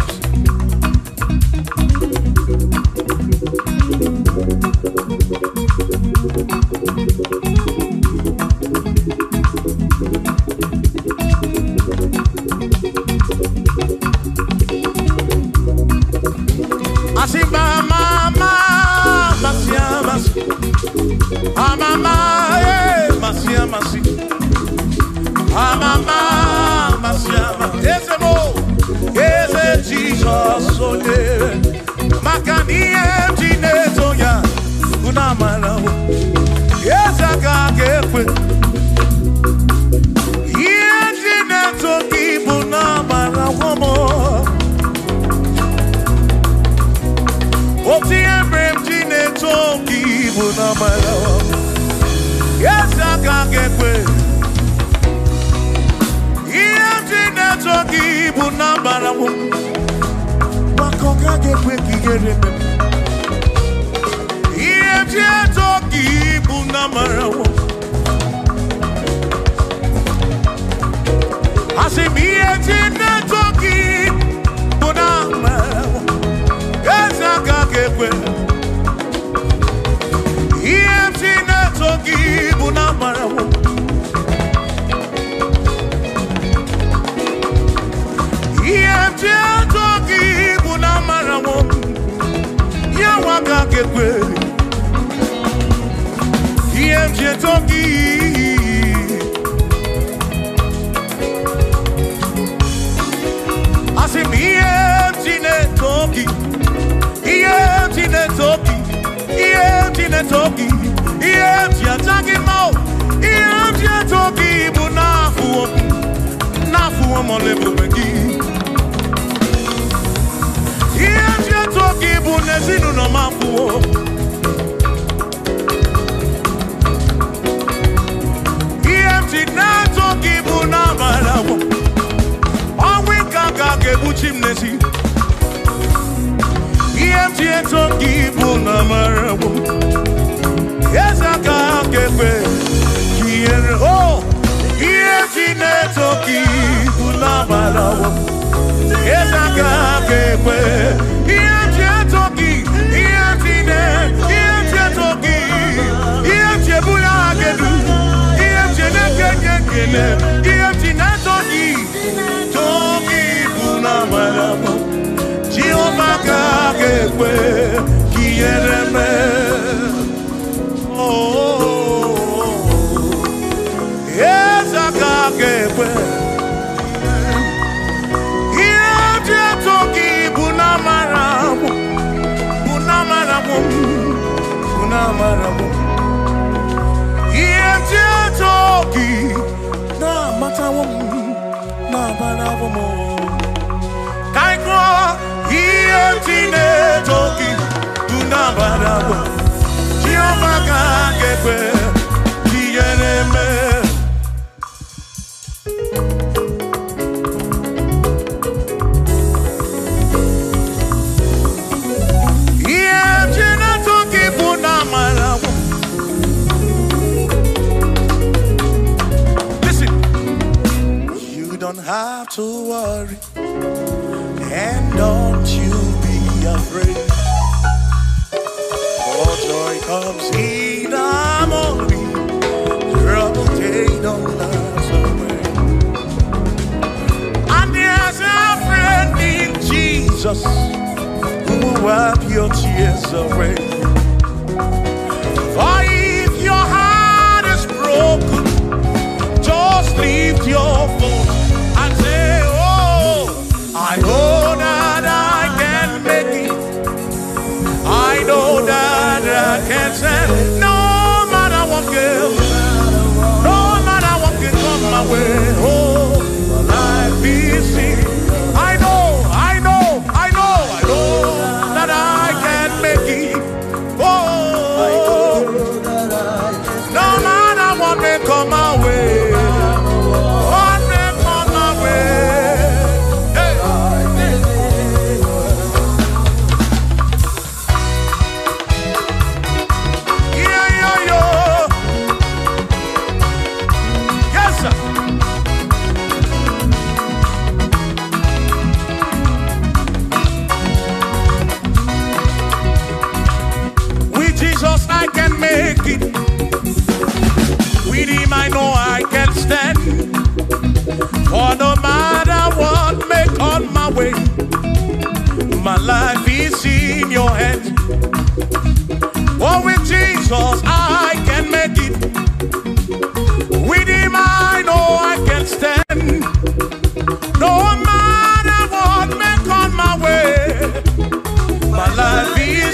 life is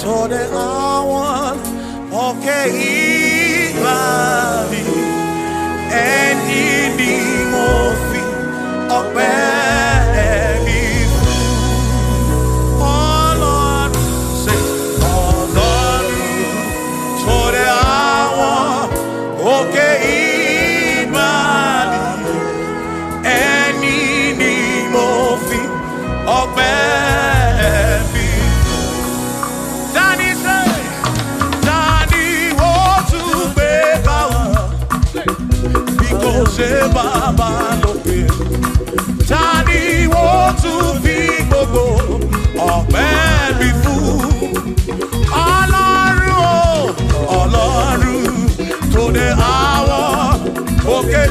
to the hour. Okay, body and in the movie of baby. Oh Lord, say, oh Lord, to the hour. Okay, body and in the movie of baby. Danny say, Danny want to make out because Baba no pay. Danny want to be go oh baby fool. Ọlọ́run to the hour. Okay,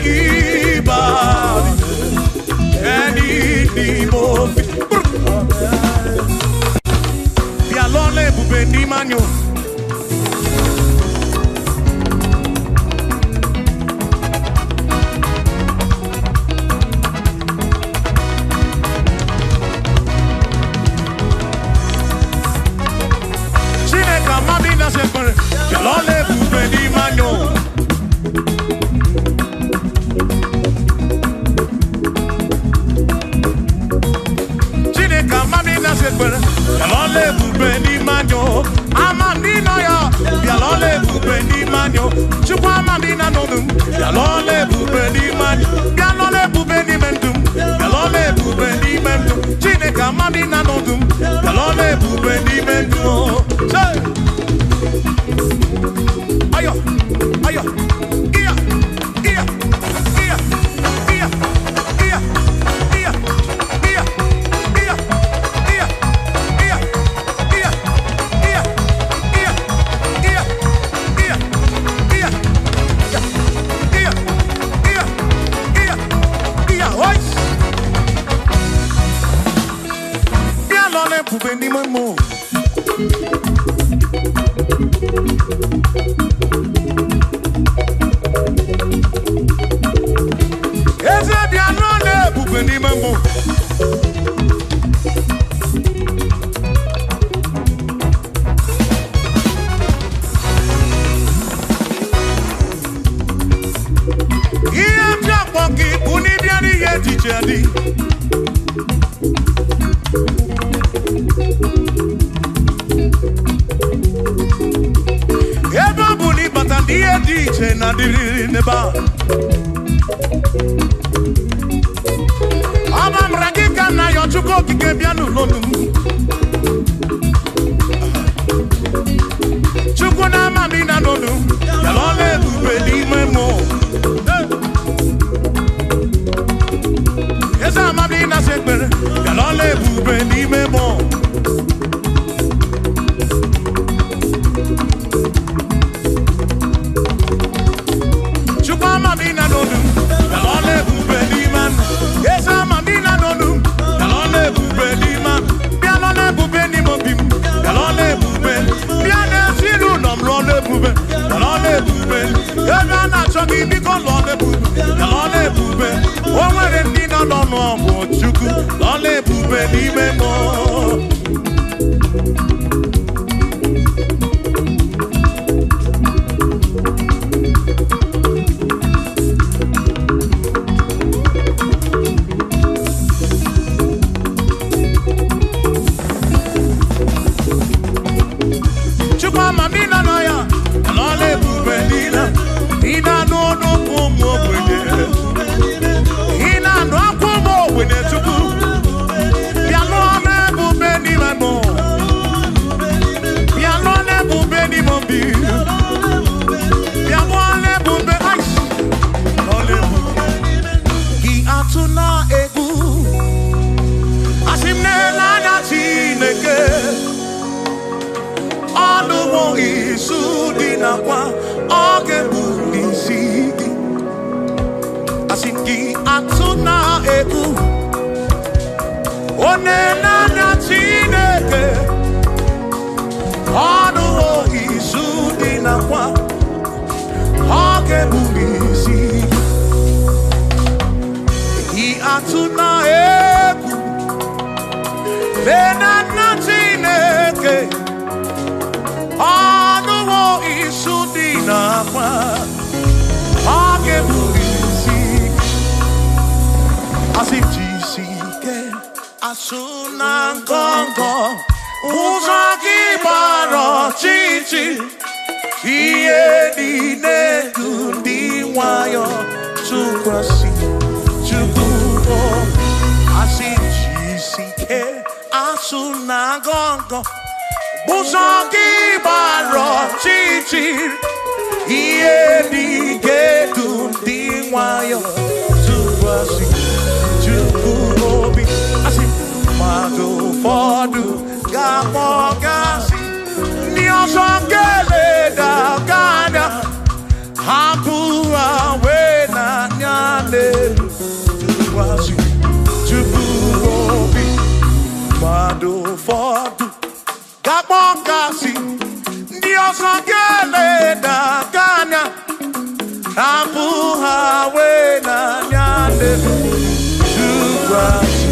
ibadi ẹni ni mo fi. Bí alọ́lẹ̀ ibùgbé ní manyo. Chineke amami na sekpere. Bí alọ́lẹ̀ ibùgbé ní manyo. Chineke amami na sekpere. Bí alọ́lẹ̀ ibùgbé ní manyo. Amami na ya. Bí alọ́lẹ̀ ibùgbé ní manyo. Chukwu amami na nonum. Bí alọ́lẹ̀ ibùgbé ní manyo. Bí alọ́lẹ̀ ibùgbé ní mendum. Bí alọ́lẹ̀ ibùgbé ní mendum. Chineke amami na nonum. Bí alọ́lẹ̀ ibùgbé ní mendum. Say. Ayo, ayo, iya, iya, iya, iya, iya, iya, iya, iya, iya, iya, iya, iya, iya, iya, iya, iya, iya, iya, ois. Bien l'on est pour venir mon mot. Eze bien l'on est pour venir mon mot. Il y a bien pour qui pour ni bien ni yé dit. Eba buni batandi yé dit na diri neba. Amam ragika na yo chuko kike bianu lonu. Chuko na mami na nonu. Yalole bubeli memo. Esa mami na sekbere. Yalole bubeli memo. Chuko mami na nonu. Yalole bubeli man. Esa mami na nonu. Yalole bubeli man. Yalole bubeli mobim. Yalole bubeli. Yalole siru nom lole bubeli. Yalole bubeli. Yalole chogi biko lole bubeli. Yalole bubeli. Omere ndina lono ambo chuku. Lole bubeli memo. Mamina noya, lole bubelina, ina no kumo wene, ina no kumo wene tuku, pianone bubeni mamo, pianone bubeni mombi, pianone bube ice, lole bubeni, ki atuna egu, asimne lana chineke. Aluwo isu dinakwa oge bulisiki asinki atuna egu onena na chineke. Aluwo isu dinakwa oge bulisiki atuna egu lena na chineke. Anuwo isudina kwa agebulisi asitjisike asuna ngongo uzaki baro chichi iye dine kundi wayo tukwasi tukubo asitjisike asuna ngongo uzaki baro chichi iye dine kundi wayo tukwasi tukubo asi mado fodu gamogasi niosongele da gada hapua wena nyane tukwasi tukubi mado fodu gamogasi niosongele da gada hapua wena nyane tukwasi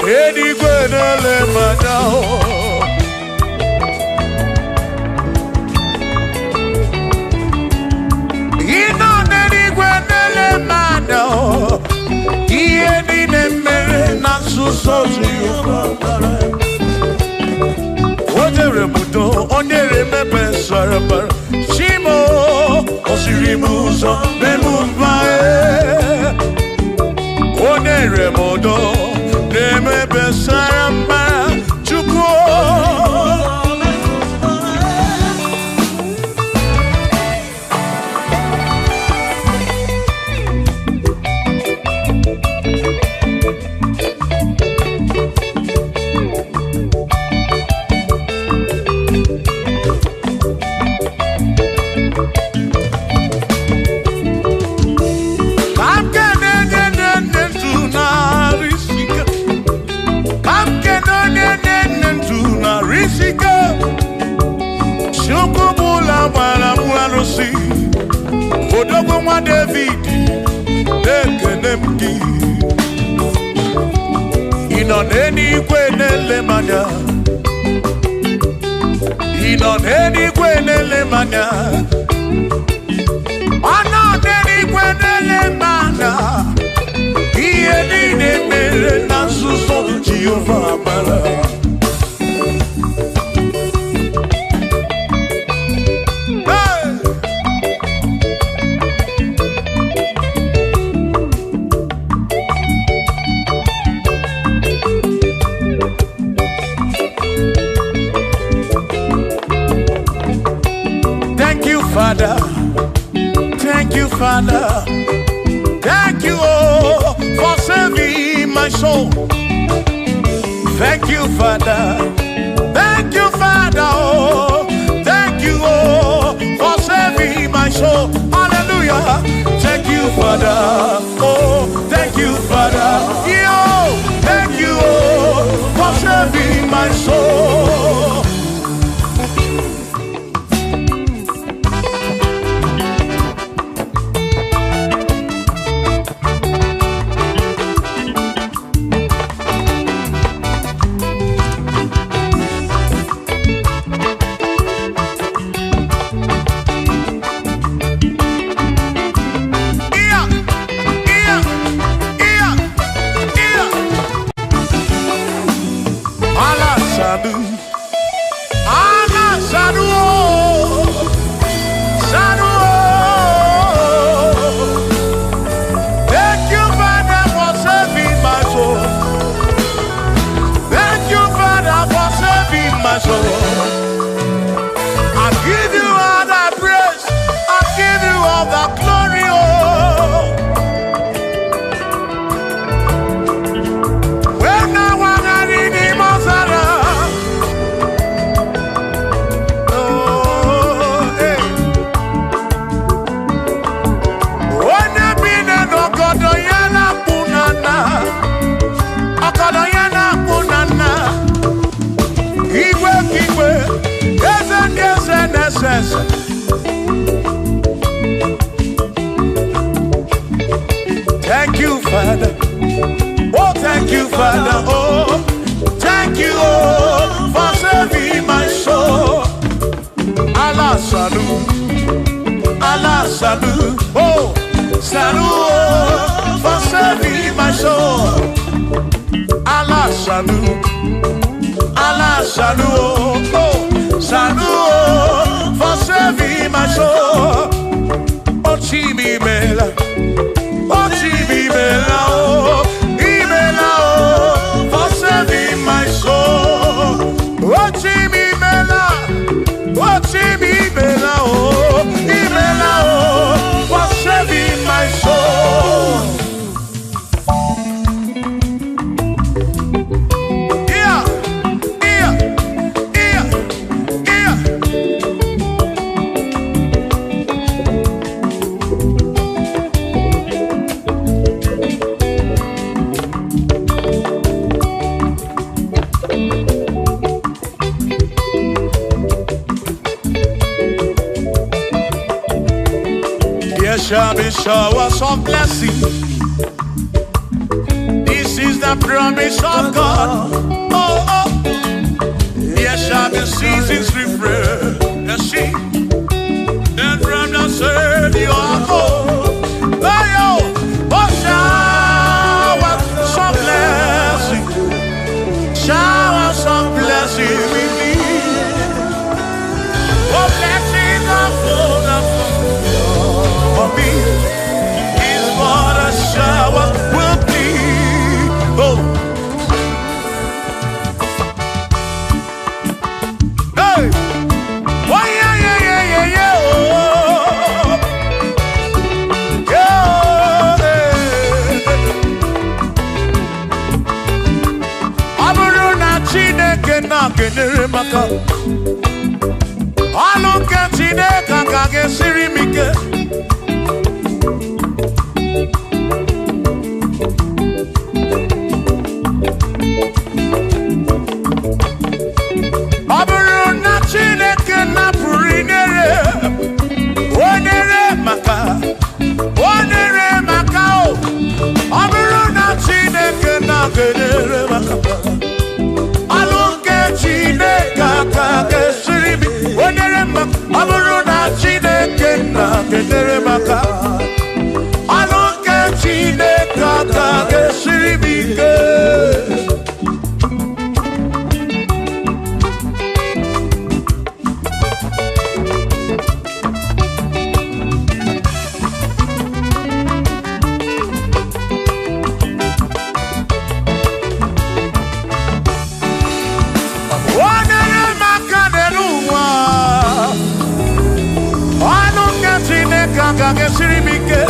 n'eluigwe na-ele m anya. Ị nọ n'eluigwe na-ele m anya. Ihe niile mere na nzuzo Jehova. O nyere m udo, o nyere m ebe sara mbara. Chimo, o siri m ụzọ n'elu mba. O nyere m udo n'ebe sara mbara. Chukwu. Odogwu nwa David na-ekene m gị. Ị nọ n'eluigwe na-ele m anya. Ị nọ n'eluigwe na-ele m anya. Ọ nọ n'eluigwe na-ele m anya. Ihe niile mere na nzuzo Jehova mara. Father, thank you, Father, thank you, oh, for saving my soul. Thank you, Father, thank you, Father, oh, thank you, oh, for saving my soul. Hallelujah. Thank you, Father, oh, thank you, Father, yo, thank you, oh, for saving my soul. Thank you, Father. Oh, thank you, Father. Oh, thank you, oh, for saving my soul. Allah salut, Allah salut. Oh, salut, oh, for saving my soul. Allah salut, Allah salut. Oh, salut, oh, for saving my soul. Oh, Chimi Mela. Oh, Chimimela, oh, Imela, oh, for saving my soul. Oh, Chimimela, oh, Chimimela, oh, Imela, oh, for saving my soul. Yeah, yeah, yeah, yeah. There shall be showers of blessing. This is the the promise of God. Oh, oh. There shall be seasons refreshed. You see, then from the sun you are home. Oh, shower some blessing. Shower some blessing with me. Oh, blessings are full for me. Is what a shower will be. Oh. Hey. Oh, yeah, yeah, yeah, yeah, yeah. Oh. Yeah. Aburuna Chineke na kenere maka. Alunke Chineke kage sirimike. Aburuna Chineke na purinere. Onere maka. Onere maka o. Aburuna Chineke na kenere maka. Alunke Chineke kage sirimi. Onere maka. Aburuna Chineke na kenere maka. Alunke Chineke kage sirimi. Kage sirimike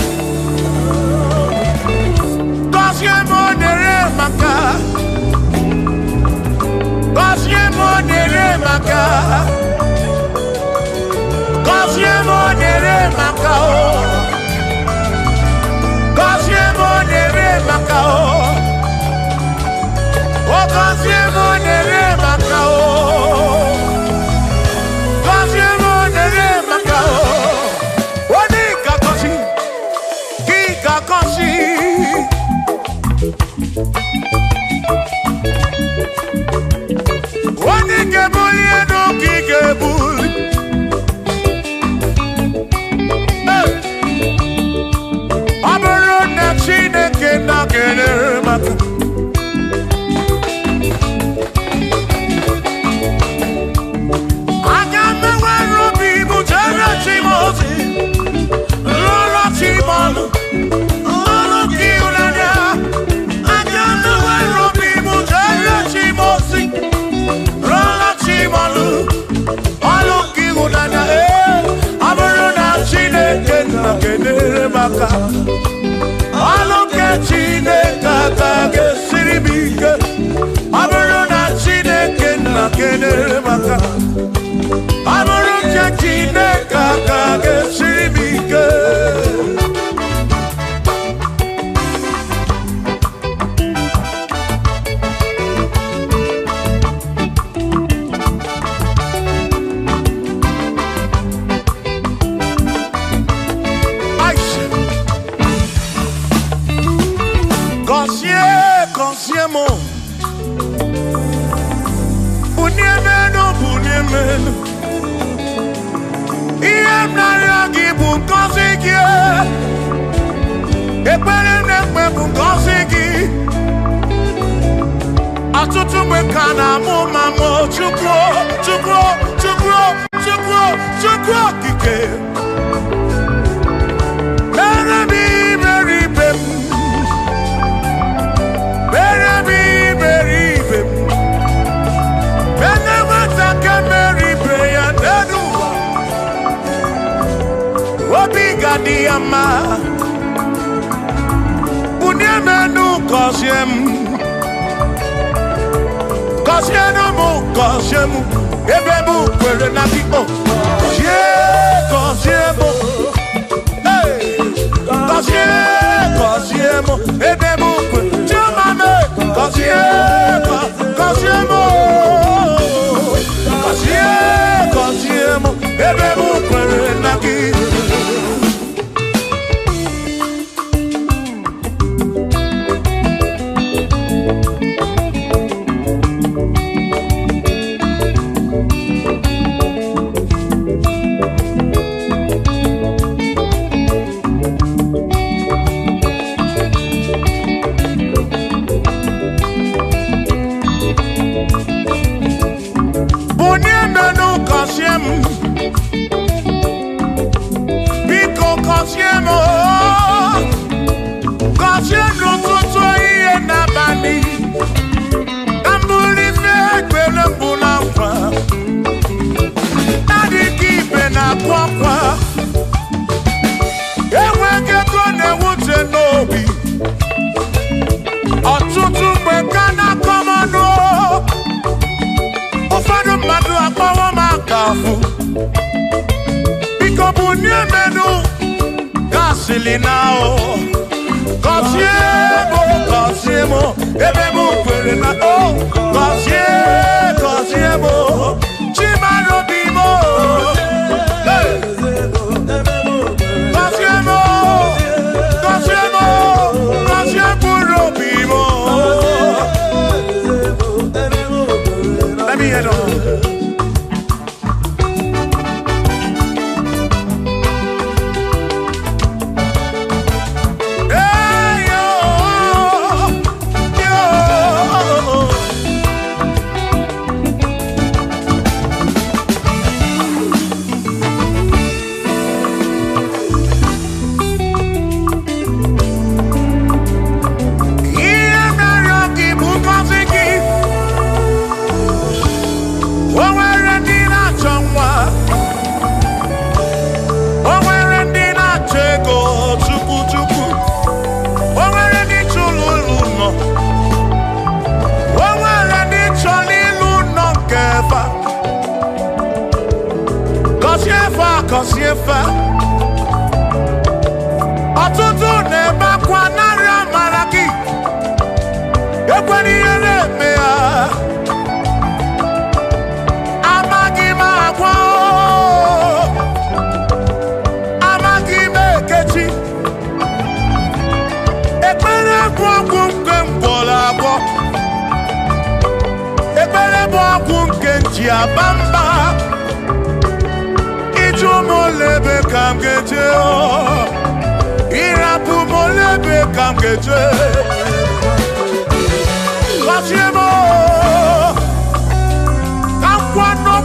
Gosye monere maka Gosye monere maka Gosye monere maka Gosye monere maka Gosye monere maka Gosye monere maka Wani kebuli eno ki kebuli Aburo na Chineke na kenere maka Agame wero bibu jere chimozi Lolo chimolu Alunke Chineke kage sirimike Aburuna Chineke na kenere maka Aburuna Chineke kage sirimike Consiemo Bunyemeno Iem nariagi bunkosiki Epere nekme bunkosiki Atutu mekana mumamo Chukwo, chukwo, chukwo, chukwo, chukwo kike Merebi, meribem Diama Bunyemenu Kosiemu Kosiemu Ebebu kwere na tipo Kosiemu Hey Kosiemu Ebebu kwere Chumame Kosiemu Kosiemu Ebebu kwere na tipo now. Cosiemo, ebemo querena, oh, cosiemo, chimano bimo, cosiemo bimo. Let me hear it. Kosiefa ọtụtụ na-ebe akwa narị amara gị ekwere ihe na-eme ya amaghị m agwa amaghị m ekechi ekpere bụ ọgwụ nke mgbọrọ agwọ ekpere bụ ọgwụ nke nji aba mba molebe kam geje irapu molebe kam geje Kosiemo kam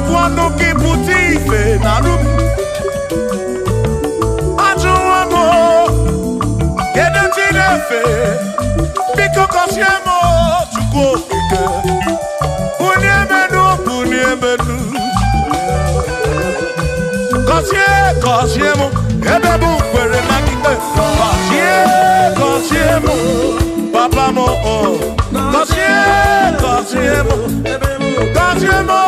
kwano kiputi ife na rum ajuwamo kedu tinefe biko Kosiemo chukwu okike uniemenu Kosiemo, ebebu kwere na kike. Kosiemo, papa mo oh. Kosiemo, Kosiemo.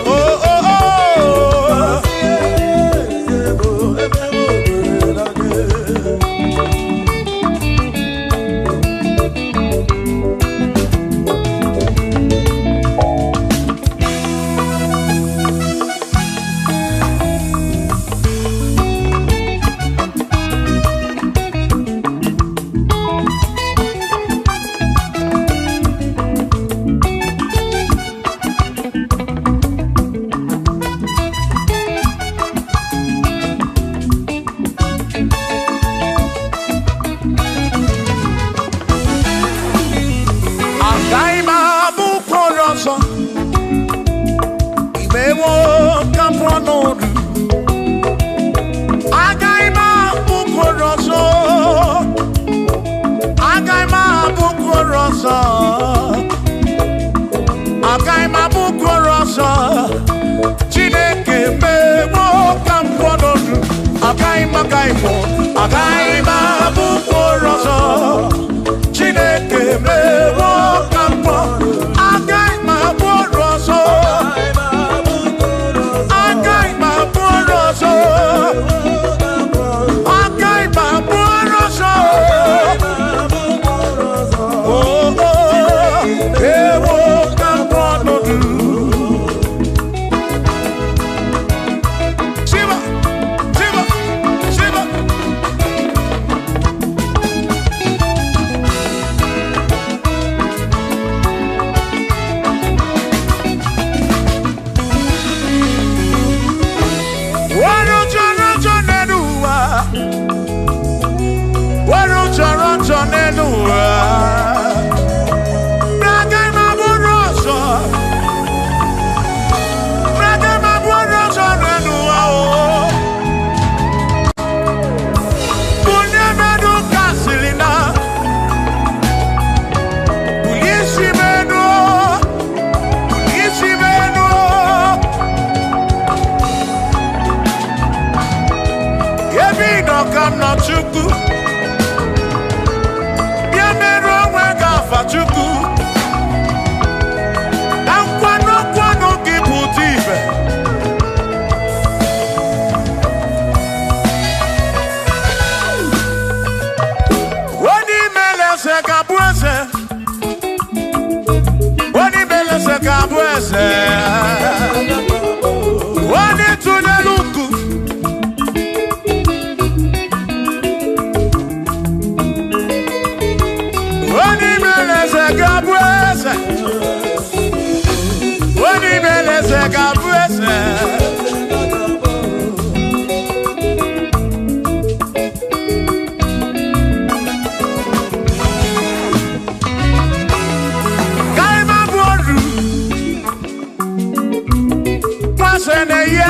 Oh oh oh.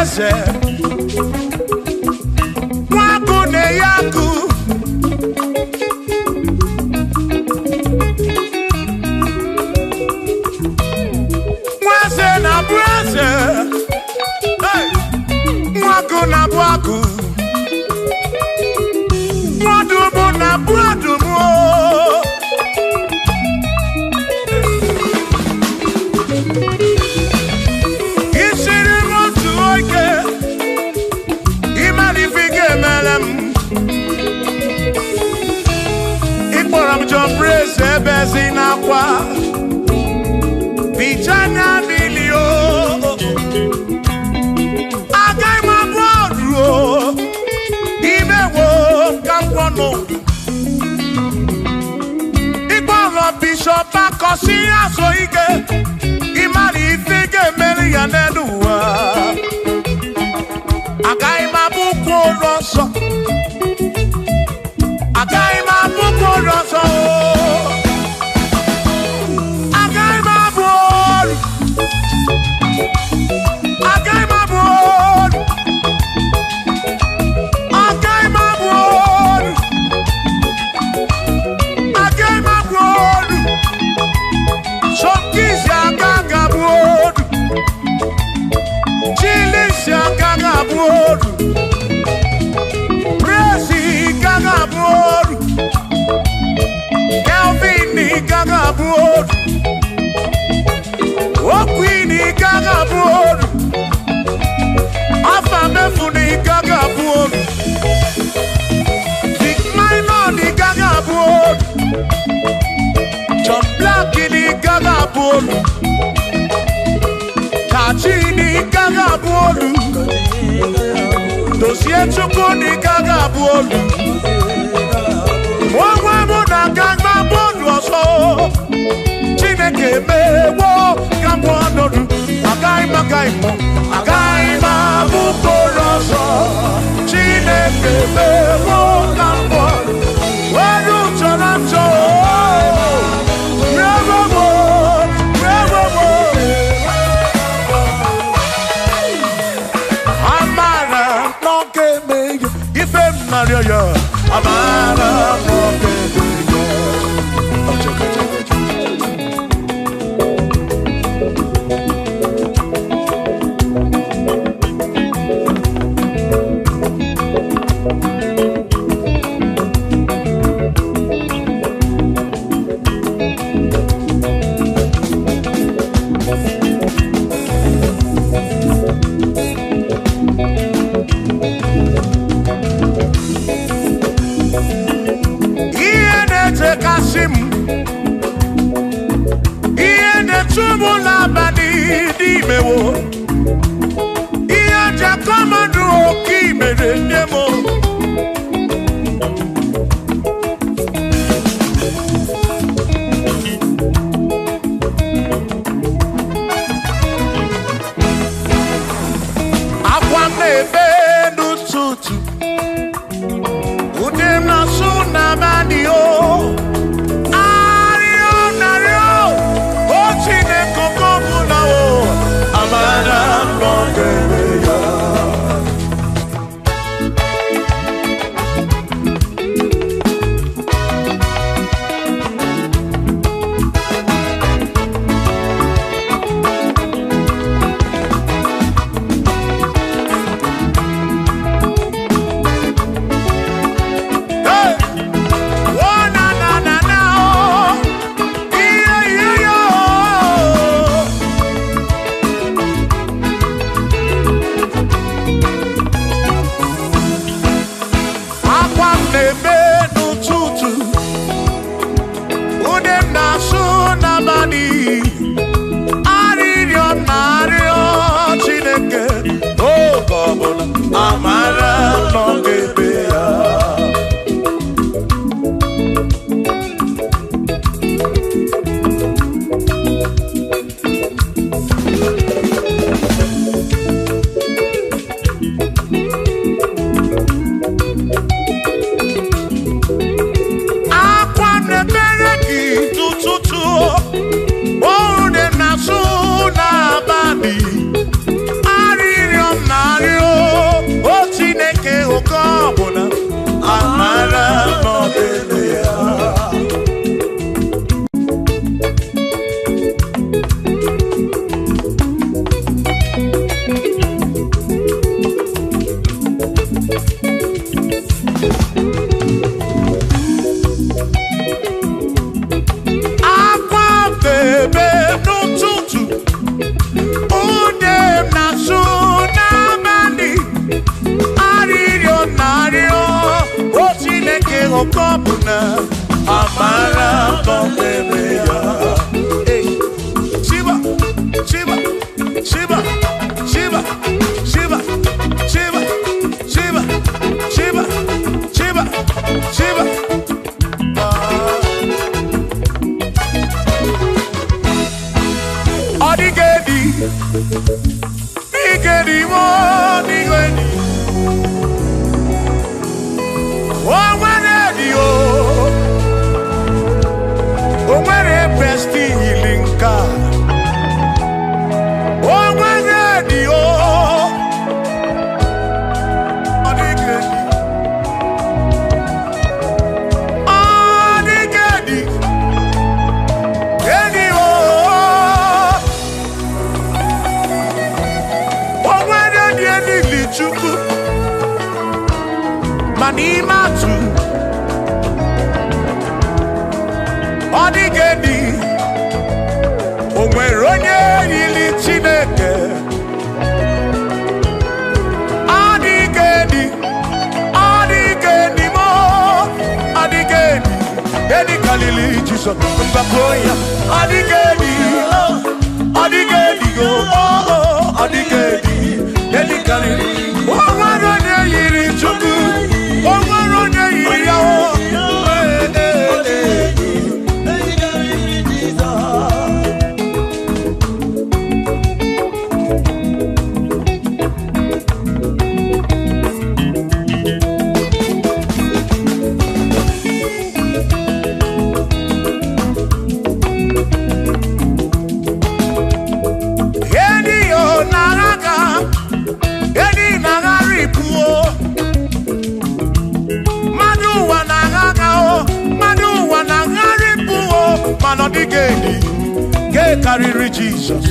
eze nwagu na-eyaku nwaze na-abụ eze nwagu na-abụ agụ nwadumu na-abụ adumu Praise Ebezina kwa Vijana Bilio Agai Mabro Ibewo Kampono Igbo Bishop Akosi Asoike Imari Fige Merianedua Agai Mabuko Rosso Agai Mabuko Rosso Tachini gaga bolu Dosie chukuni gaga bolu Wawa muna gagma bolu oso Chineke mewo gambonodu Agai mo Agai mabukoroso Chineke mewo gambonodu Waru chonacho Amara Aririom na Kopuna amara bombeya. Hey, Shiva, Shiva, Shiva, Shiva, Shiva, Shiva, Shiva, Shiva, Shiva, Shiva. Odigedi, digedi mo, digedi. Manimatu Odigedi Onweronye yili Chineke Odigedi Odigedi mo Odigedi Edi kalili Jesus Mbakoya Odigedi Odigedi go Odigedi Edi kalili Onweronye yili Chukwu Odigedi, get carry Jesus.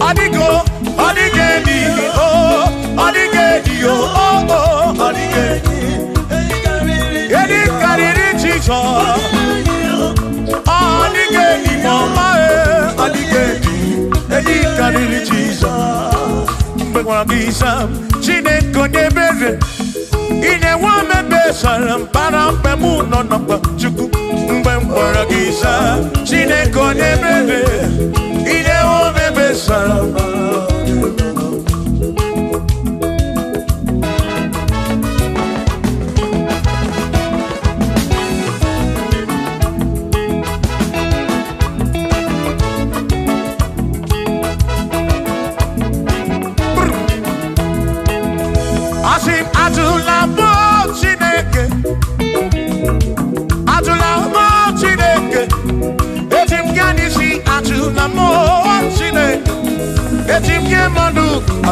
Odigo, Odigedi, oh, Odigedi, oh, Odigedi, get carry Jesus. Jesus, Chineke nebere, ine wame besaram para pemu no no chuku mbemwara gisa. Chineke nebere, ine wame besaram.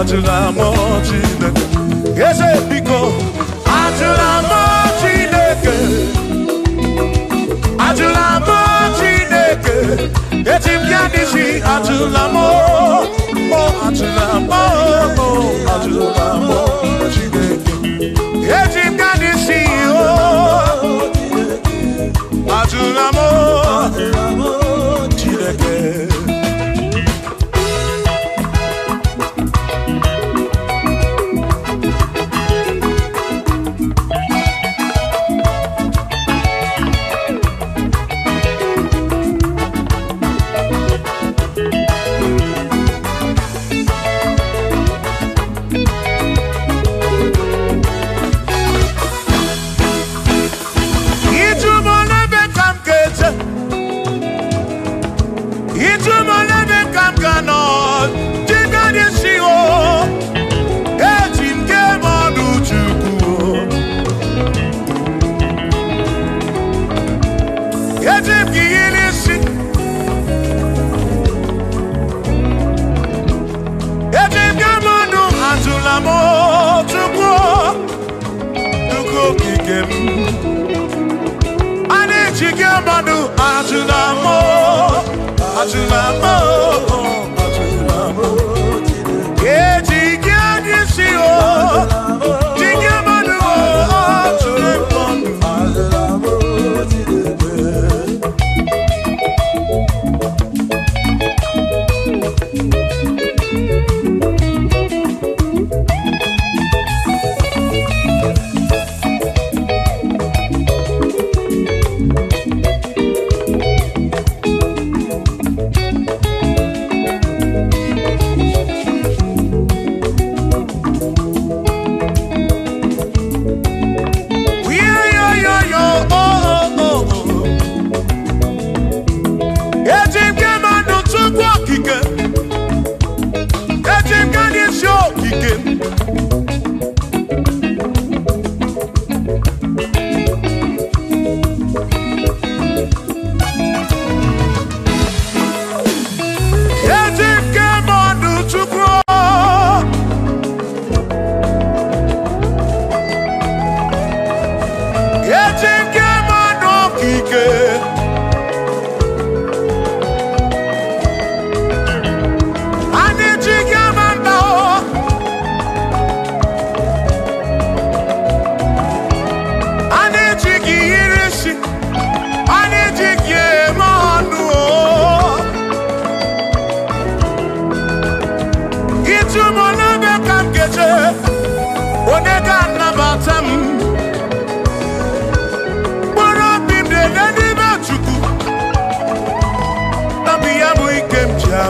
Ajula mo Chineke, ese pico. Ajula mo Chineke, Ajula mo Chineke, etim yadisi Ajula mo, oh Ajula mo, oh Ajula mo Chineke, etim yadisi oh Ajula mo Chineke. okike Ani chike manu ajunamo Chike adisi o Chike manu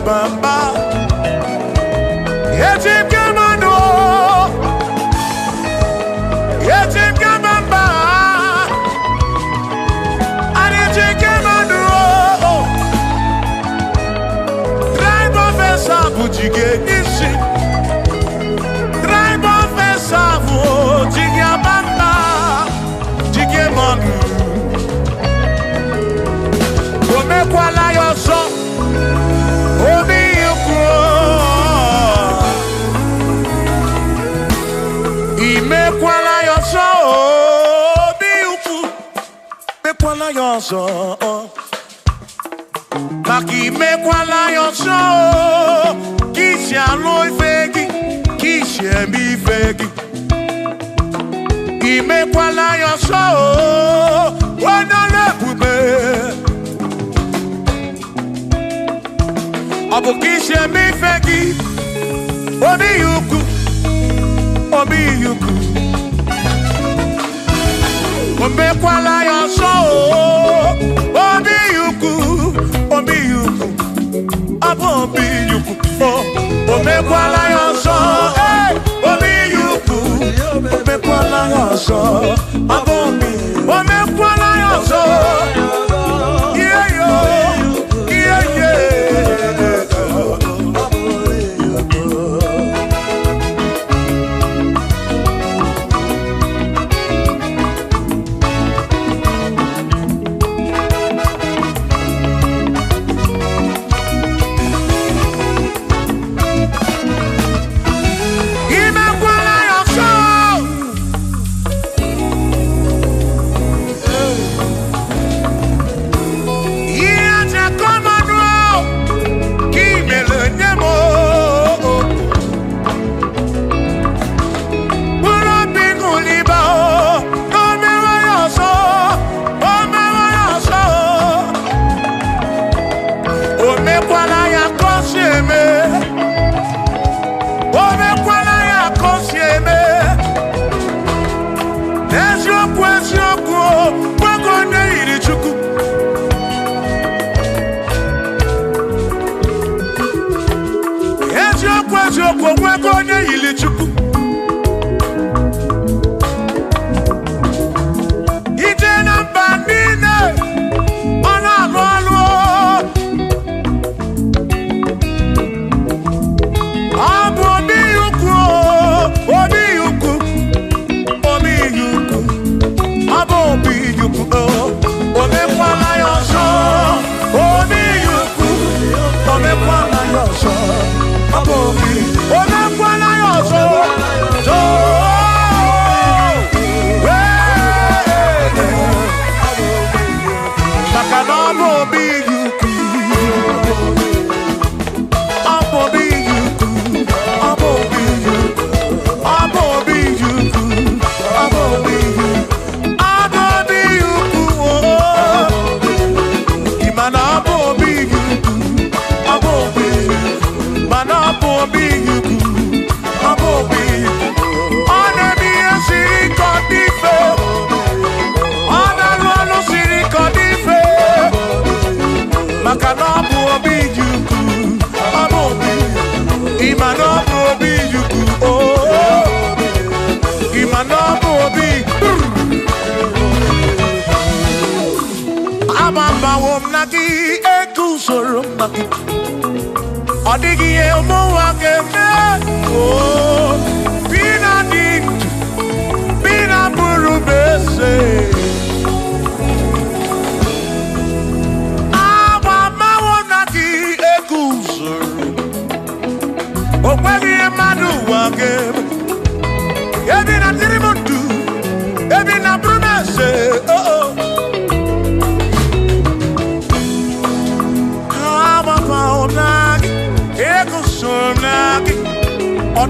Bamba Yetim Kamano Yetim Kamamba Yetim Kamano Tribe of Esabu Jige Nishi Tribe of Esabu Jige Bamba Jige Manu Ome Kwala Yoso Maki me kwala yoso Kishi aloi fegi Kishi mi fegi Ime kwala yoso Wana lepube Abu kishi mi fegi Obi yuku Obi yuku Ome kwala yoso Obi yuku Abo obi yuku Ome kwala yoso Obi yuku Ome kwala yoso Abo obi Ome kwala yoso Yeah yo Yeah yeah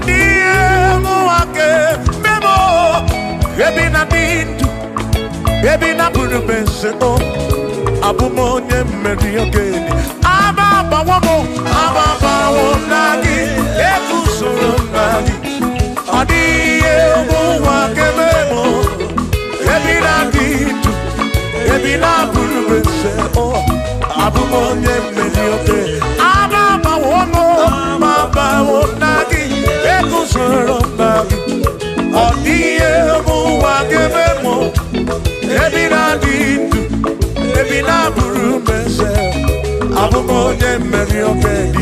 Odie muake memo. Ebi na dindu. Ebi na buru benseto. Abumonye meri ogeni. Ababa wo nagi. Ekusoro nagi. Odie muake memo. Ebi na dindu. Ebi na buru benseto. Abumonye meri ogeni. Ababa wo nagi. Ekusoro nagi. Odie muake memo. Ebi na dindu. Ebi na buru benseto. Abumonye meri ogeni.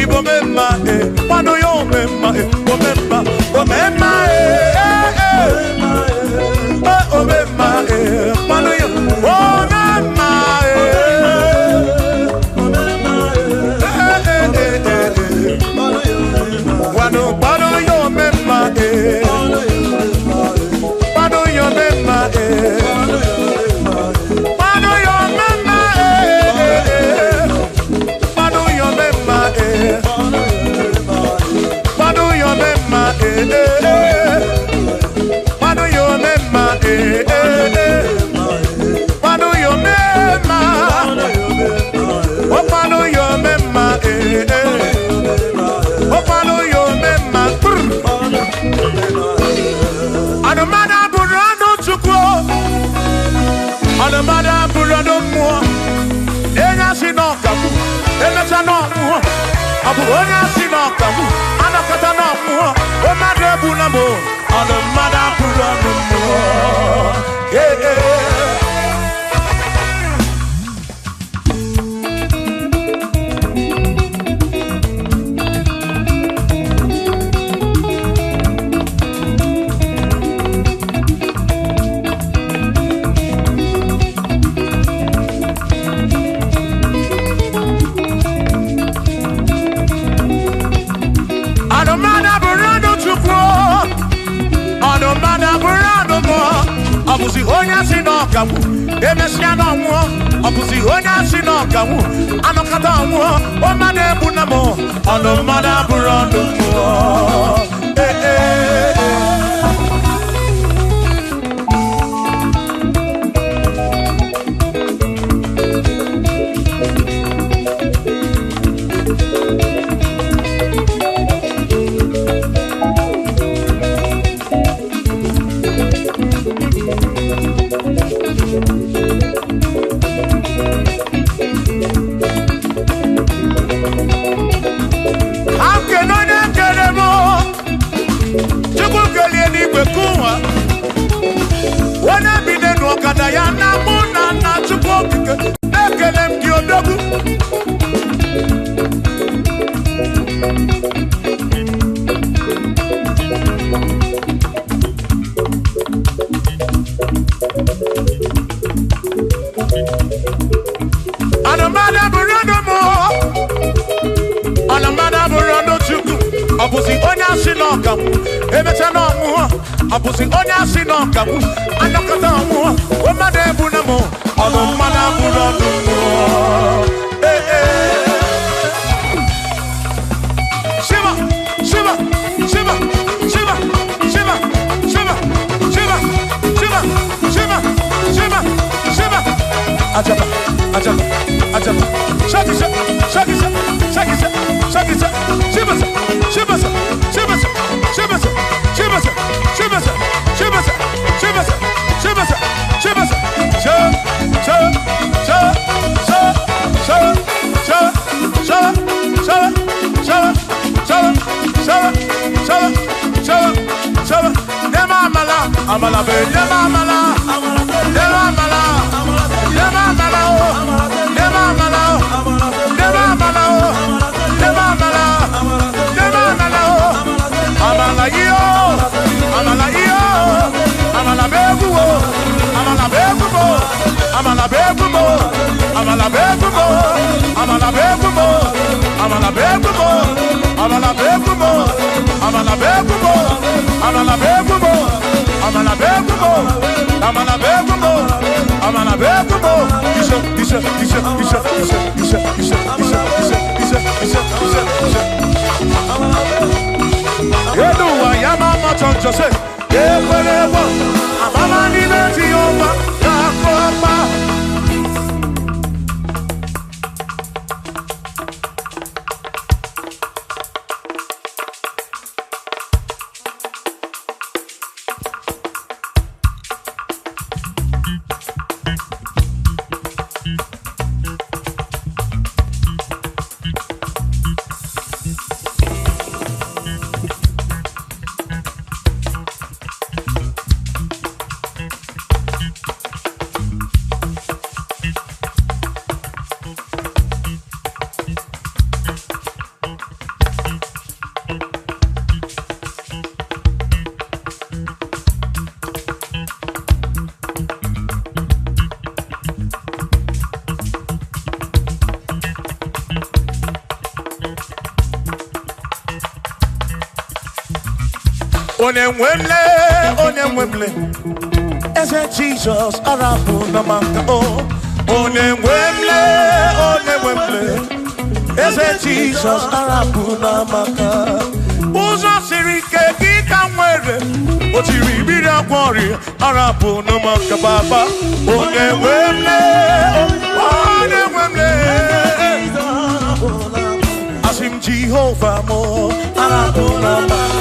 Igbo memma Mano yo memma, omemma, omemma, omemma, mano yo, omemma, mano yo memma, mano yo memma, mano yo memma, mano yo memma, mano yo memma, mano yo memma, mano yo memma, oh mano yo memma, oh mano yo memma, anamada burano chukwo, anamada burano mo, enya sinokamu, enya sanomu, abu onya sinokamu, anakata nomu, o madre bunamo, anamada burano mo, Abusi onya sinokamu, emesiano mo. Abusi onya sinokamu, anokata mo. O mane bunamo, anomada burando mo. Abusi onya sinokamu, emechano mu. Abusi onya sinokamu, anokata mu. O made bunamo, anomada burando mu. Shiva, Shiva, Shiva, Shiva, Shiva, Shiva, Shiva, Shiva, Shiva, Shiva, Shiva. Ajaba, ajaba, ajaba. Shaki, shaki, shaki, shaki, shaki, shaki, Shiva. Shibasa, Shibasa, Shibasa, Shibasa, Shibasa, Shibasa, Shibasa, Shibasa, Shibasa, Amala be, amala, amala, Onemwemle, Eze Jesus, Arabu Namaka, Onemwemle, Eze Jesus, Arabu Namaka, Uzo Sirike, Kikamwere, Otiri Bida Kwari, Arabu Namaka Baba, Onemwemle, Asim Jehovah Mo, Arabu Namaka.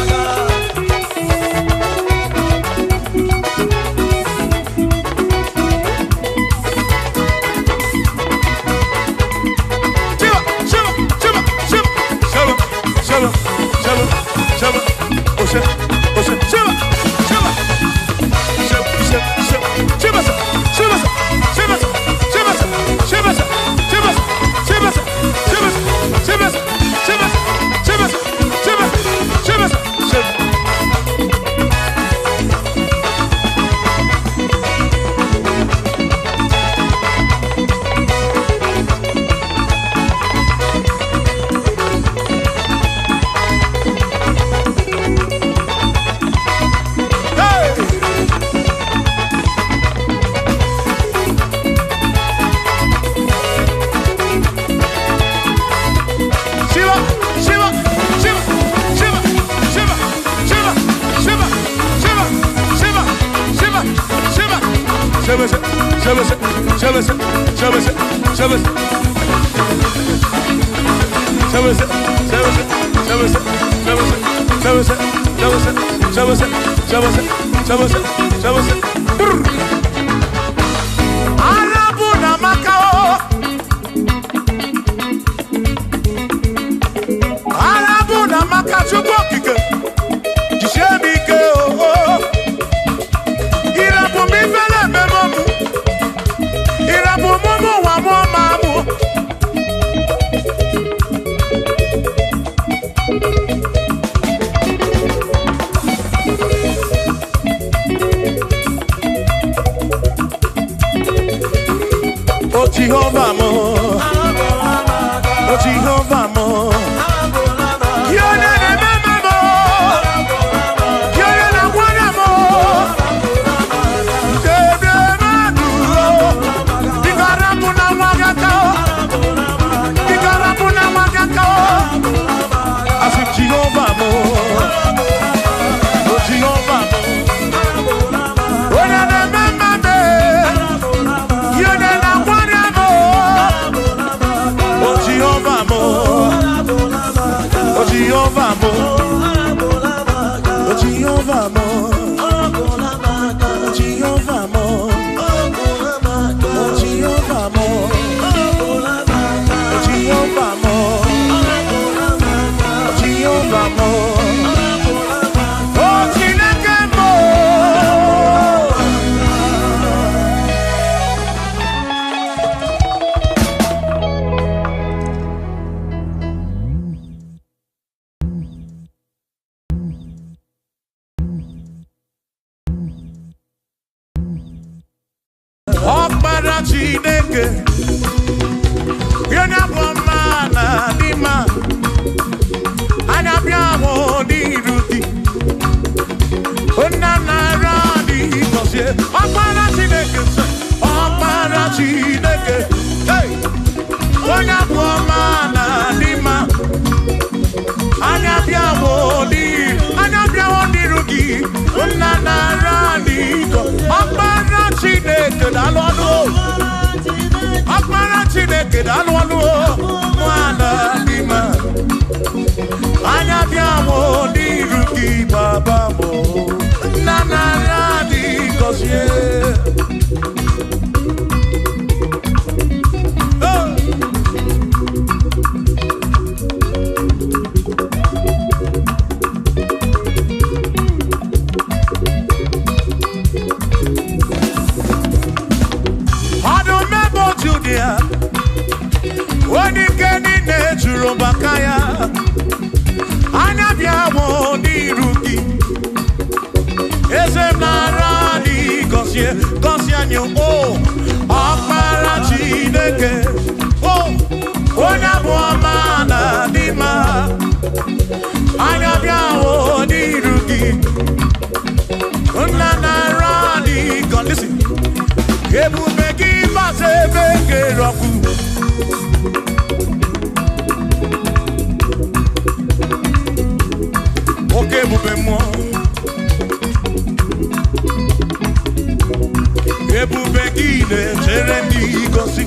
ebube gị na-echere ndị gosi,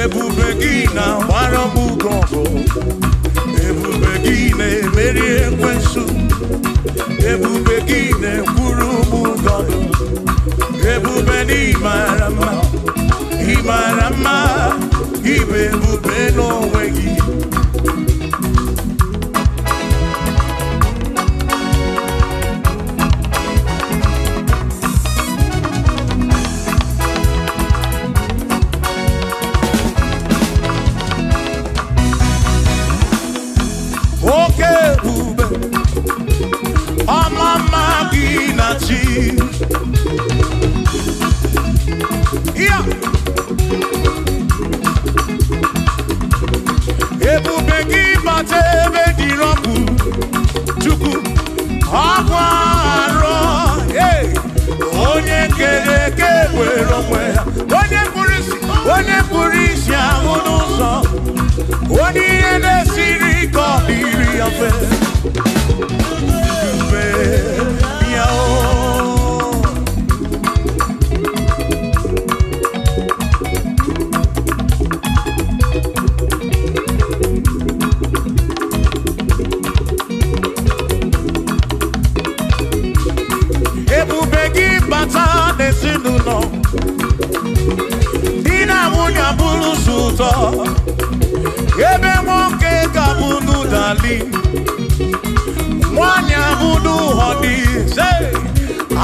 ebube gị na-agbara m ọgụ, ebube gị na-emeri ekwensu, ebube gị na-ekwuru m ụgọdụ, ebube na ịmara mma, ịmara mma, ibe ebube n'onwe gị. Oke ebube ọmama gị na chi ya, ebube gị bata ebe dị rọpụ Chukwu ọgwụ arọ, onye kere eke were onwe ya, onye pụrụ isi ahụ n'ụzọ, onye ihe na-esiri ike ọ dịrị ya mfe. Ebube ya ebube gị bata n'ezinụlọ, di na nwunye abụrụ ụtọ, ebe nwoke ga-abụ n'ụdali, nwanyị abụ n'ụhọdị,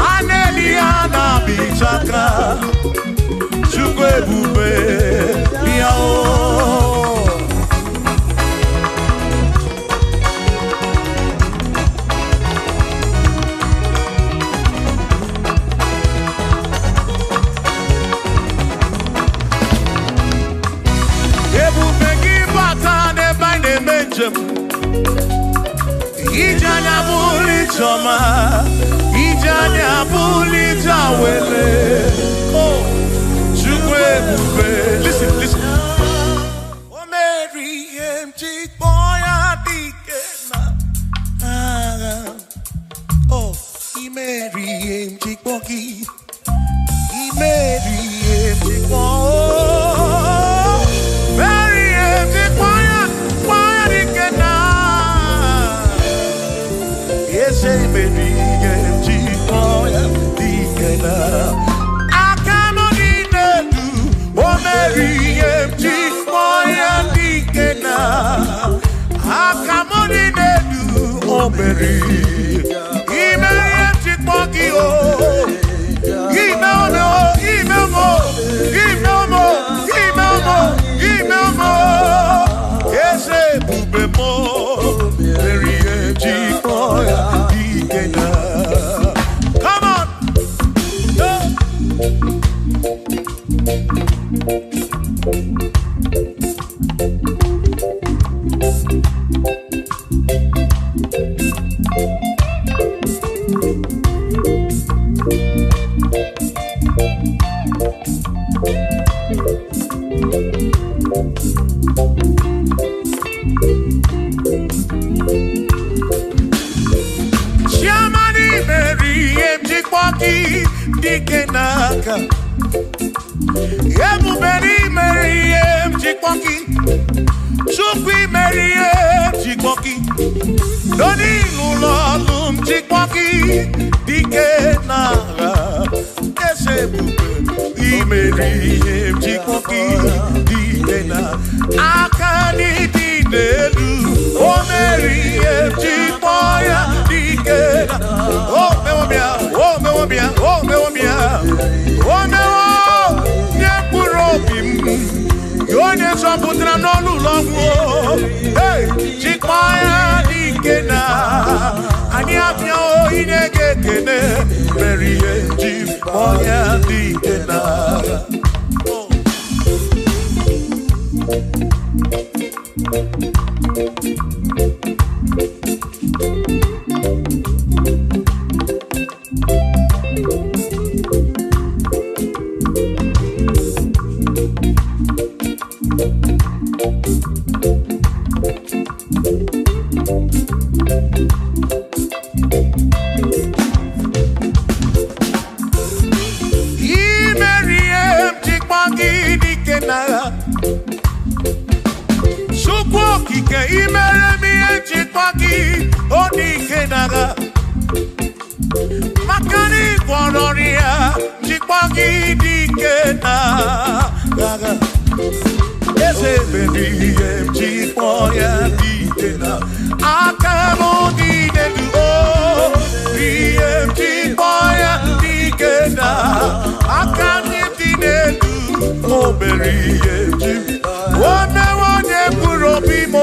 a na-eli ya na-abịchaka. Chukwu ebube bịa ebube gị bata n'ebe anyị na-eme njem, ije anya bụrụ ije ọma, ije anya bụrụ ije awele. Chukwu ebube, listen, listen. O mere ihe m ji kpọọ ya dike na agha. Oh, I mere ihe m ji kpọọ gị, I mere ihe m ji kpọọ. dike na Chukwu okike imere m ihe njikwa gị o dike na maka na ịgwọrọ ya njikwa gị dike na eze mere ihe njikwa ya dike na aka m niile dị ihe njikwa ya dike na aka ndị dị n'elu o mere ihe njikwa o mewe onye kwuru obi m o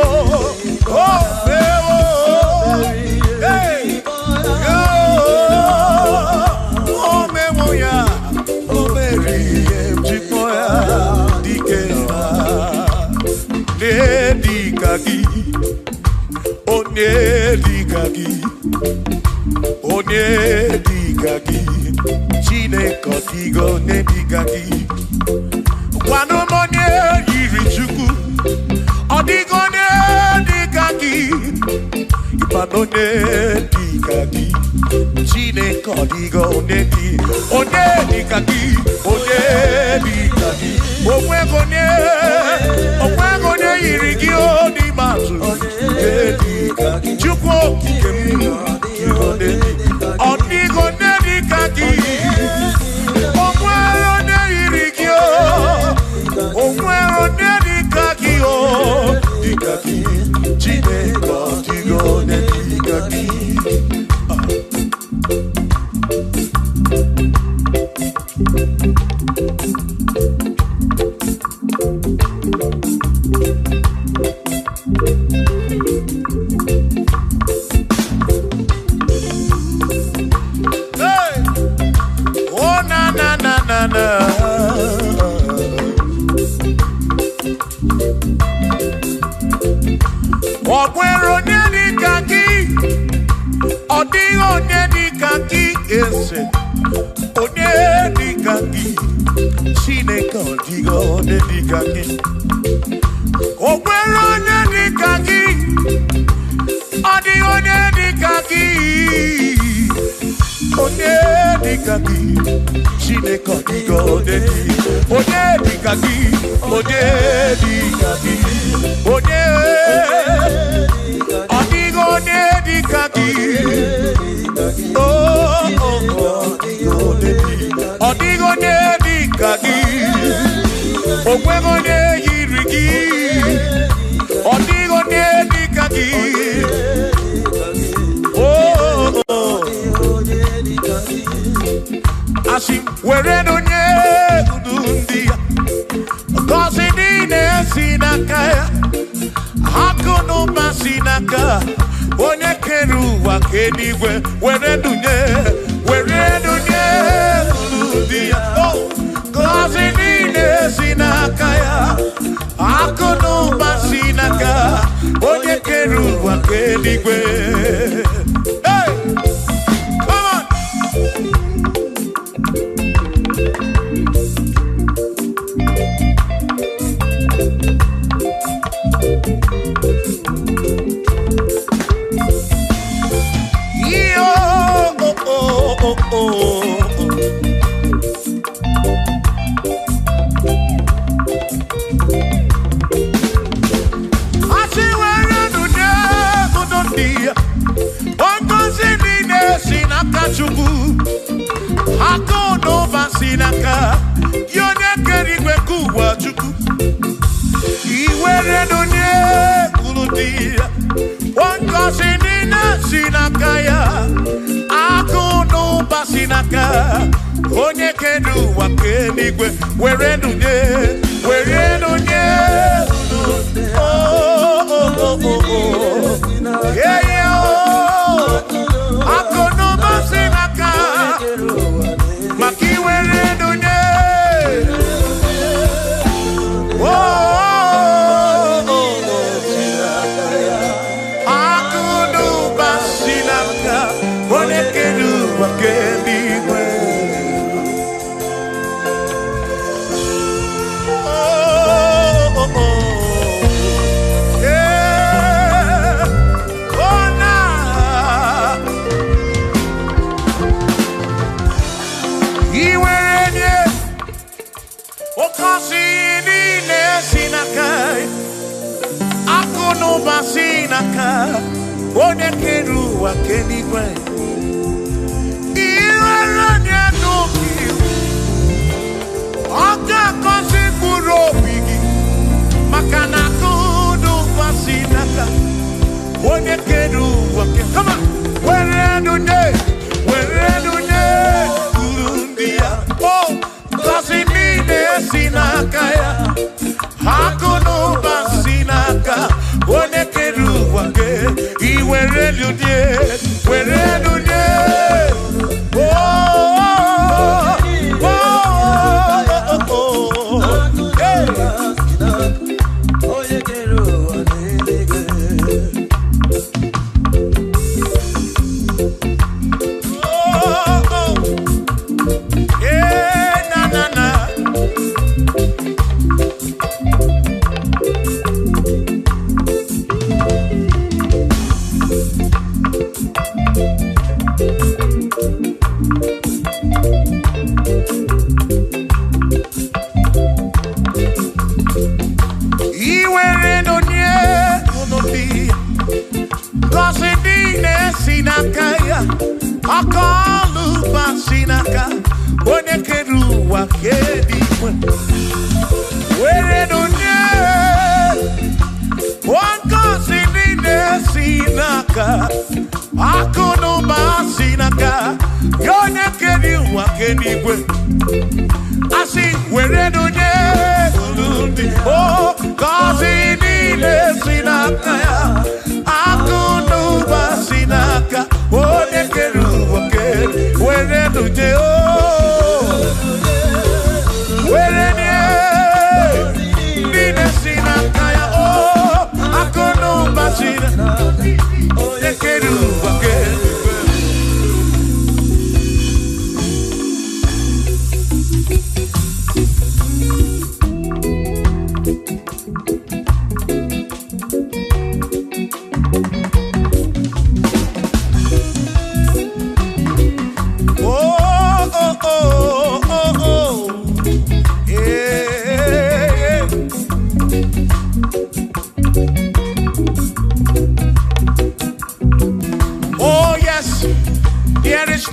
mewo o mewo ya o mere ihe njikwa ya dike na dịka gị onye dịka gị onye dịka gị Chineke ọdịgo onye dịka gị gwanụ m onye yiri Chukwu ọdịgo onye dịka gị ịmanụ onye dịka gị Chineke ọdịgo onye dịka gị onye dịka gị onwego onye yiri gị n'ime atụ onye dịka gị Chukwu okike m ọdịgo onye dịka gị onwere onye yiri gị onwere onye dịka gị dịka gị Chineke ọdịgo onye dịka gị Ọ̀pẹ̀rọ̀ ní ẹ̀dínkà kí ọ̀díhàn ní ẹ̀dínkà kí ẹsẹ̀ òní ẹ̀dínkà kí Chineke ọ̀díhàn ní ẹ̀dínkà kí ọ̀pẹ̀rọ̀ ní ẹ̀dínkà kí ọ̀díhàn ní ẹ̀dínkà kí òní ẹ̀dínkà kí Chineke ọ̀díhàn ní ẹ̀dínkà kí òní ẹ̀dínkà kí òní ọdịgo onye dịka gị ọdịgo onye dịka gị onwego onye yiri gị ọdịgo onye dịka gị asị were onye udu ndị ya gọzi niile si n'aka ya akụ n'ụba si n'aka onye kere ụwa ka eluigwe were dunye ụdị ya gọzi niile si n'aka ya akụ n'ụba si n'aka onye kere ụwa ka eluigwe Chukwu akụ n'ụba si n'aka gị onye kere igwe ka ụwa Chukwu iwere n'onye kwuru dị ya ngọzi niile si n'aka ya akụ n'ụba si n'aka onye kere ụwa ka eluigwe were n'onye akụ n'ụba si n'aka maka iwere n'onye akụ n'ụba si n'aka onye kere ụwa ka eluigwe Okasini nesinakai, akuno basinaka, onekeru wakenigwe. Iwaranya noki, oka kosi kurobigi, makana kuno basinaka, onekeru wakenigwe. Come on, where do they? Oh, kasimine sinakaya, hakuno basinaka, onekeru wake, iwereludye, wereludye. Oh, oh, oh, oh, hey. Akalu basinaka, onekeru wakedi. Where do you? Wakasini sinaka, akuno basinaka, onekeru wakedi. I see where do you? Oh, kasini sinaka, akuno basinaka. Oh, nekeru wake, where do you? Where do you? Binesina kaya, oh, akono basina. Nekeru wake.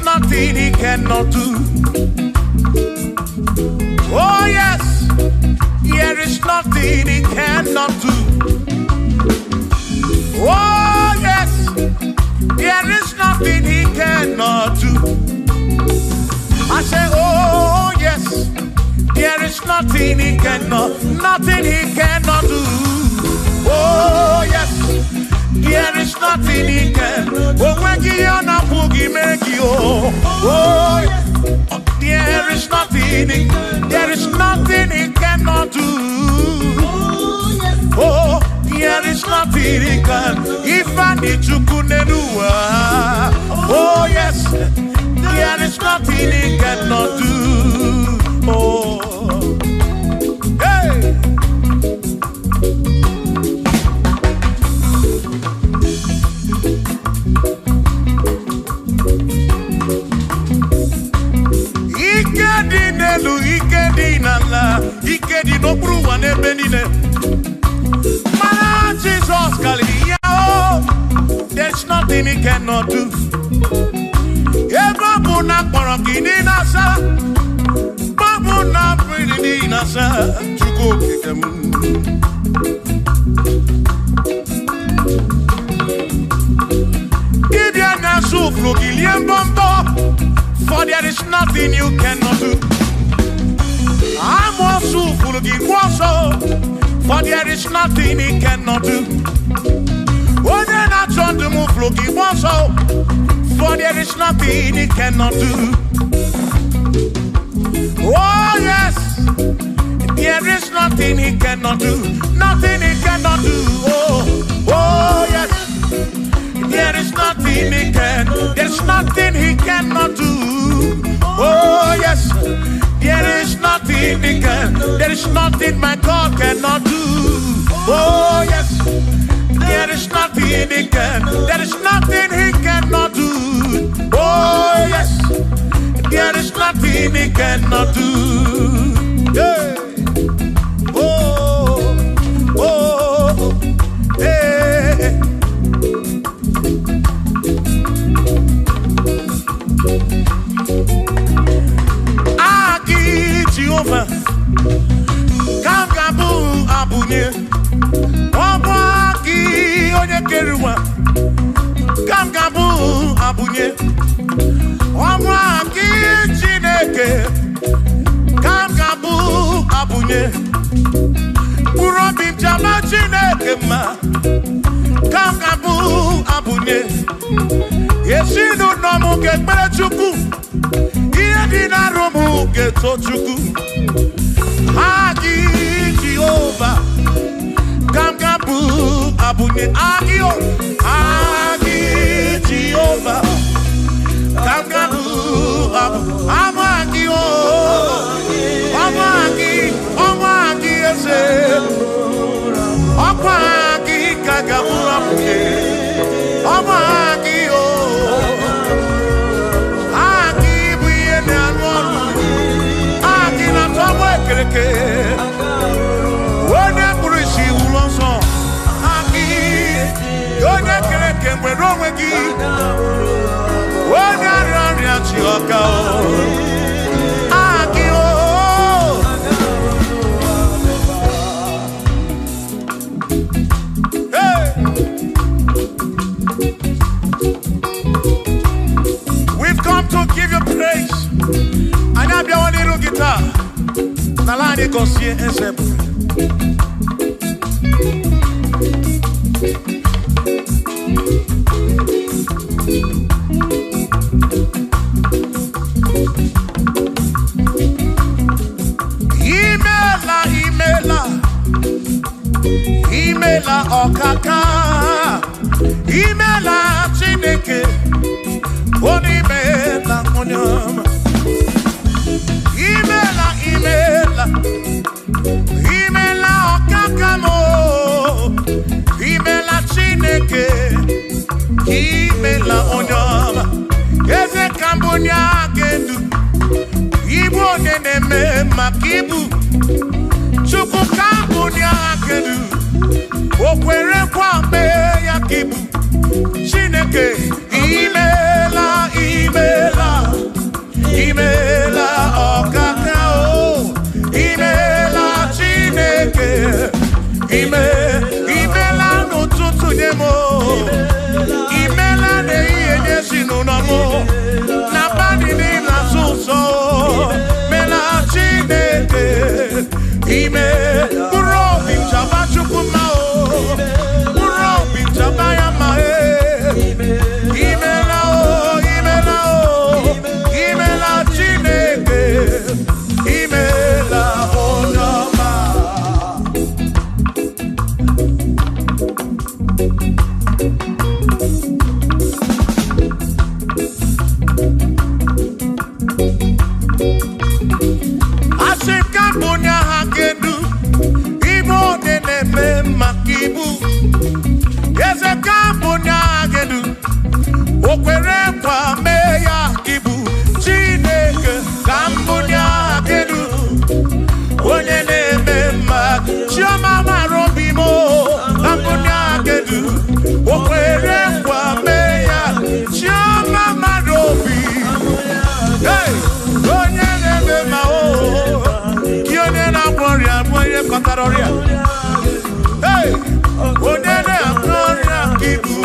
Nothing he cannot do. Oh yes, there is nothing he cannot do. Oh yes, there is nothing he cannot do. I say, oh yes, there is nothing he cannot do. Oh yes, there is nothing he can. Oh, when you na boogie make you. Oh, there is nothing he cannot do. Oh, there is nothing he can. If I need to kunenua. Oh yes, there is nothing he cannot do. Oh, hey. Ikedi no bruwa ne benine. Man, Jesus Kalia, oh, there's nothing he cannot do. Babuna Paragini Nasa, Babuna Pretty Nasa, to go kick them. Give your Nasu Flugilian Bombo, for there is nothing you cannot do. I'm also full of for there is nothing he cannot do. Oh, then I turn to move Floki for there is nothing he cannot do. Oh, yes, there is nothing he cannot do. Nothing he cannot do. Oh, yes, there is nothing he can. There's nothing he cannot do. Oh, yes. There is nothing he can. There is nothing my God cannot do. Oh yes, there is nothing he can. There is nothing he cannot do. Oh yes, there is nothing he cannot do. Yeah. Jehova Kangabu abunye Obaki onye keruwa Kangabu abunye Obaki Chineke Kangabu abunye Urobi jama Chineke ma Kangabu abunye Yeshinu nomu gekpere Chukwu Iye dina romu geto Chukwu Agi Jehova Kangabu abunye Agio Agi Jehova Kangabu Amagi Amagi ese Amagi Kangabu abunye Amagi Agi buye ne anwolu Agi na tomo ekereke Wone kurishi ulonso Agi Yone kereke mweno wegi Wone arari achioka Agi We've come to give you praise. And I be one little guitar. Nalani gosie ensemble. Imela okaka. Imela Chineke. Onimela onyama. Imela okakamo. Imela Chineke. Imela onyama. Eze kambunya gendu. Ibu neneme makibu. Chuku kambunya gendu. Okwere kwa me yakibu. Chineke. Imela okakao. Imela Chineke. Imela n'ụtụtụ nyemo. Imela n'ihe nyesi n'ụnọmụ. Na bani n'ịla zụzọ. Mela Chineke. Mkpụrụ obi nchaba Chukwu ma o. Mkpụrụ obi nchaba ya ma e. Imela o. Imela Chineke. Imela onyama. Asekambunya hakedu. Ibo neneme makibu. Yezekambunya hakedu. Okwere kwa meya kibu. Chineke kambunya hakedu. Onye neme mak. Chioma marobimo. Kambunya hakedu. Okwere kwa meya. Chioma marobi. Hey! Onye neme ma o. Kionye na gloria. Onye kataroria. Hey! Onye na gloria kibu.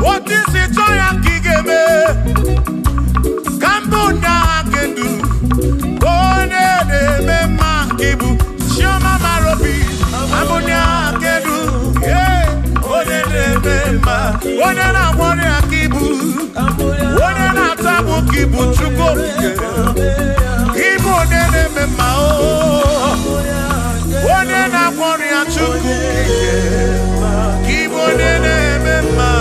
What is it? Onye na-agbọrọ ya ka ibu, onye na-atabụ ka ibu Chukwu okike, ibu onye na-eme mma o, onye na warrior Chukwu Igbo nene ma.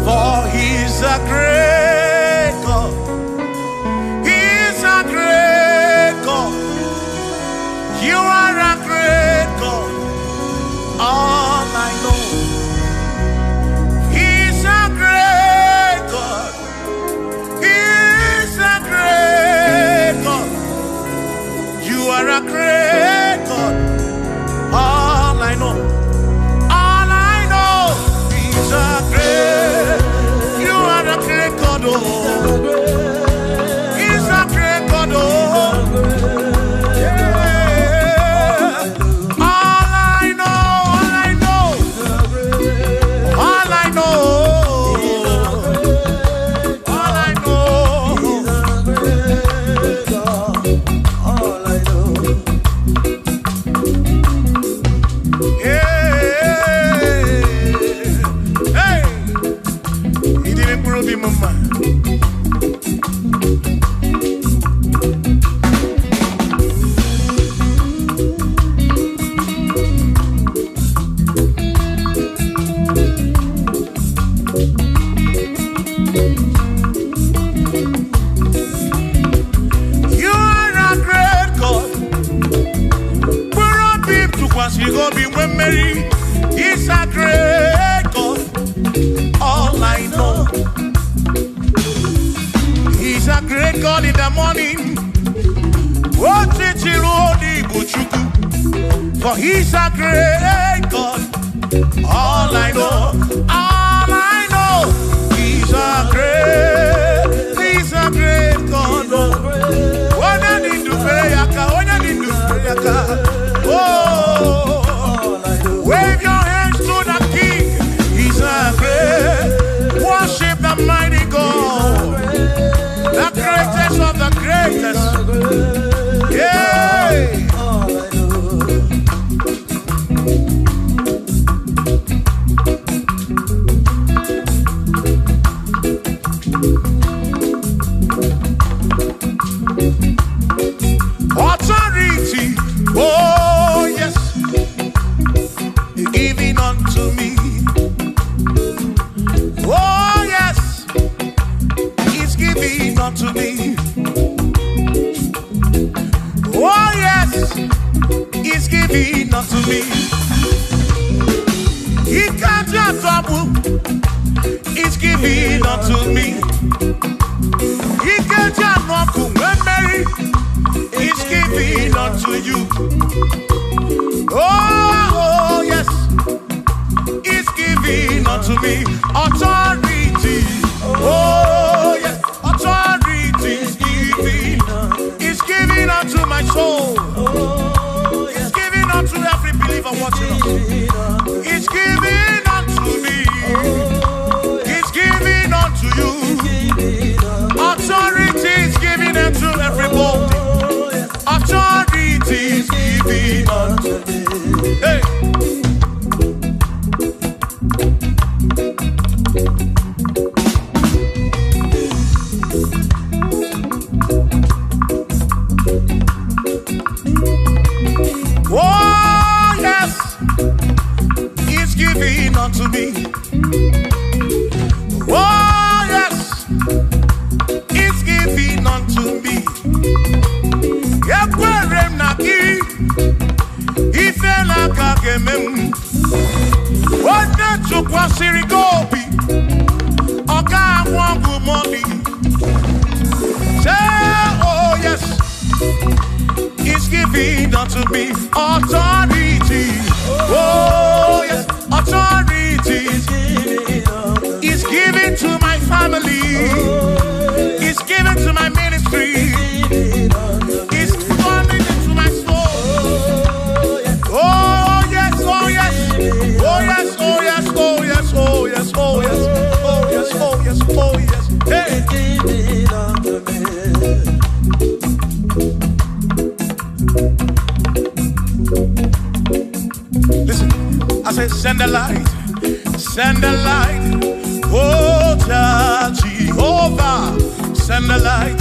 For he's a great God. He's a great God. You are a great God. All I know. He's a great God. He's a great God. You are a great God. All I know. All I know. He's a great. You are a great God. Oh. He's a great God. Oh. You go be when Mary. He's a great God. All I know. He's a great God in the morning. For he's a great God. All I know. All I know. He's a great God. When I need to pray, oh, wave your hands to the King. He's a great. Worship the mighty God, the greatest of the greatest. Yeah. Authority. Oh yes, giving unto me. Oh yes, He's giving unto me. Oh yes, He's giving unto me. He can't just double. He's giving unto me. He can't just double. Mary, He's giving unto you. Oh, yes, He's giving unto me authority. Oh, yes, authority is giving. He's giving unto my soul. He's giving unto every believer watching us. He's giving unto me. He's giving unto you. Authority is giving unto everybody. Authority is giving unto me. Hey. Oh yes, He's giving unto me. Oh yes, He's giving unto me. What the chukwa sirigobi Oga wangu money. Say oh yes, He's giving unto me authority. Oh yes, authority. He's giving to my family. He's giving to my ministry. He's coming into my soul. Oh yes, oh yes, oh yes, oh yes, oh yes, oh yes, oh yes, oh yes, oh yes, oh yes. Hey. Listen, I say send the light, send the light. Oh Jehovah, send the light.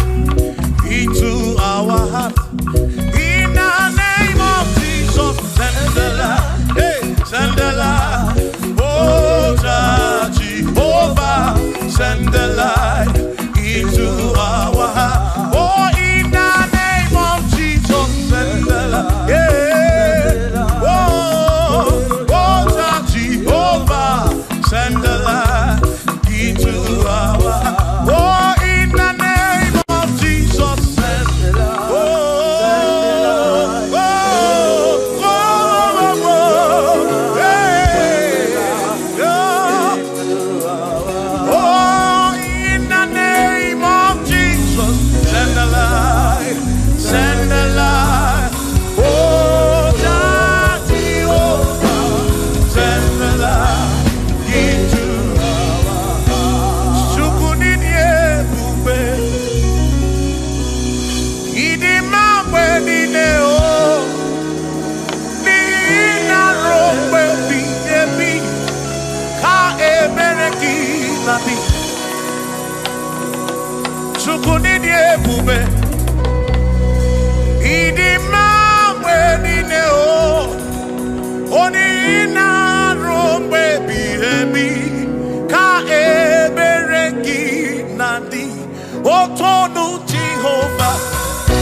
tonu Jehovah,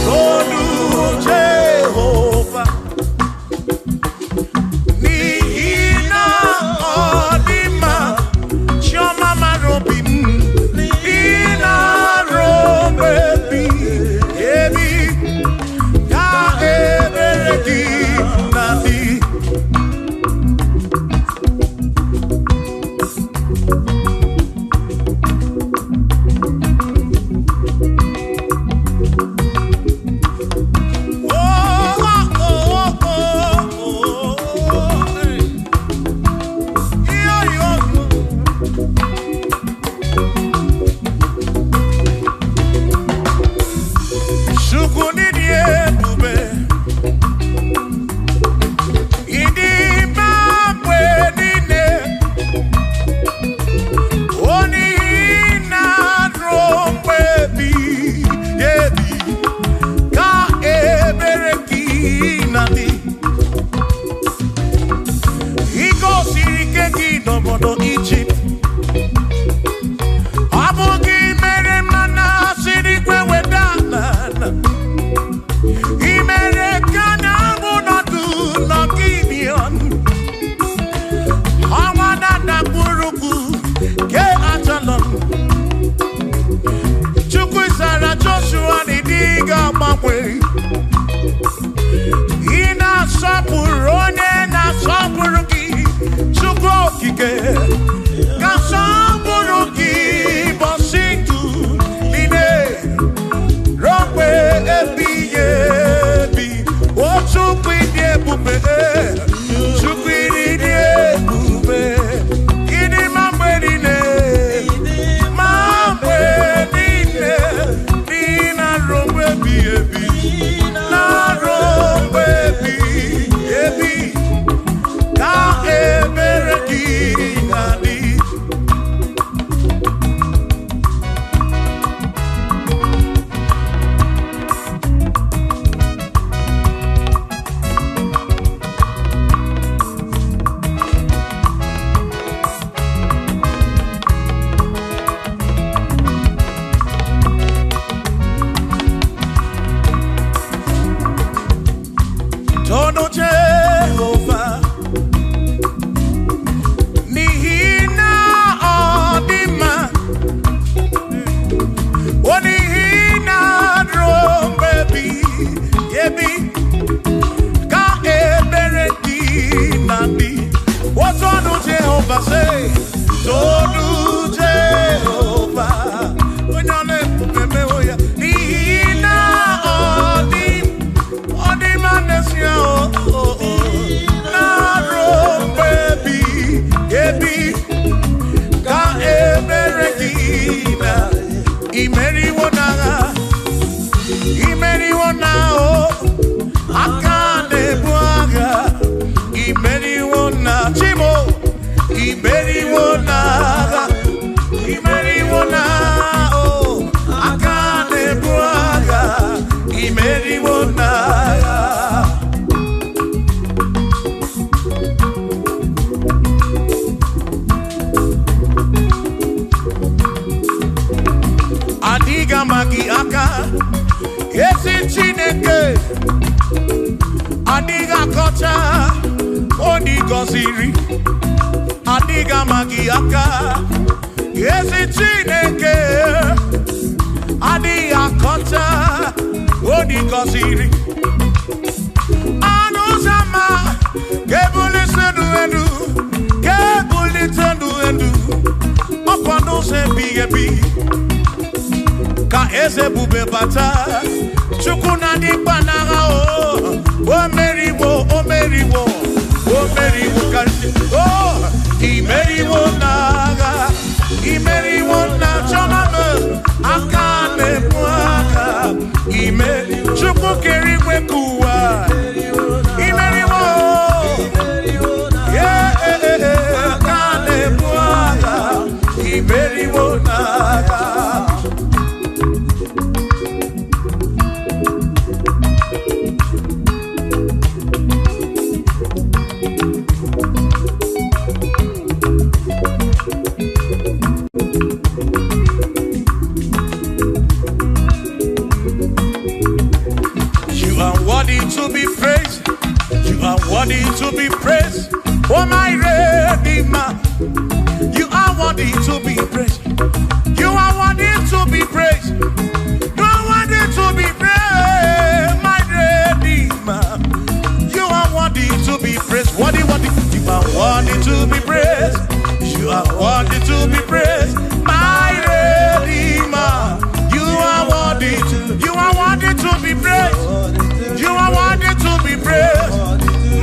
tonu Jehovah. Nihina odima, chioma marobim, nihina robebi, ebi, ya ebereki nadi. Adiga magi aka, yesi Chineke. Adi akota, odi goziri. Anuzama, kebuli sendu endu, kebuli tendu endu. Opano se biyebi, ka eze bube bata. Chukuna di panaga o meriwo, o meriwo, o meriwo kanti. Oh, I meriwo naga, I meriwo na chomame. Akane mwaka, ime chuku keri wekuwa, imeri wo, yeah, akane mwaka, imeri wo naga. worthy to be praised. Oh my Redeemer, you are worthy to be praised. You are worthy to be praised. You are worthy to be praised, my Redeemer. You are worthy to be praised. Worthy, worthy. You are worthy to be praised. You are worthy to be praised, my Redeemer. You are worthy to. You are worthy to be praised. You are worthy to be praised,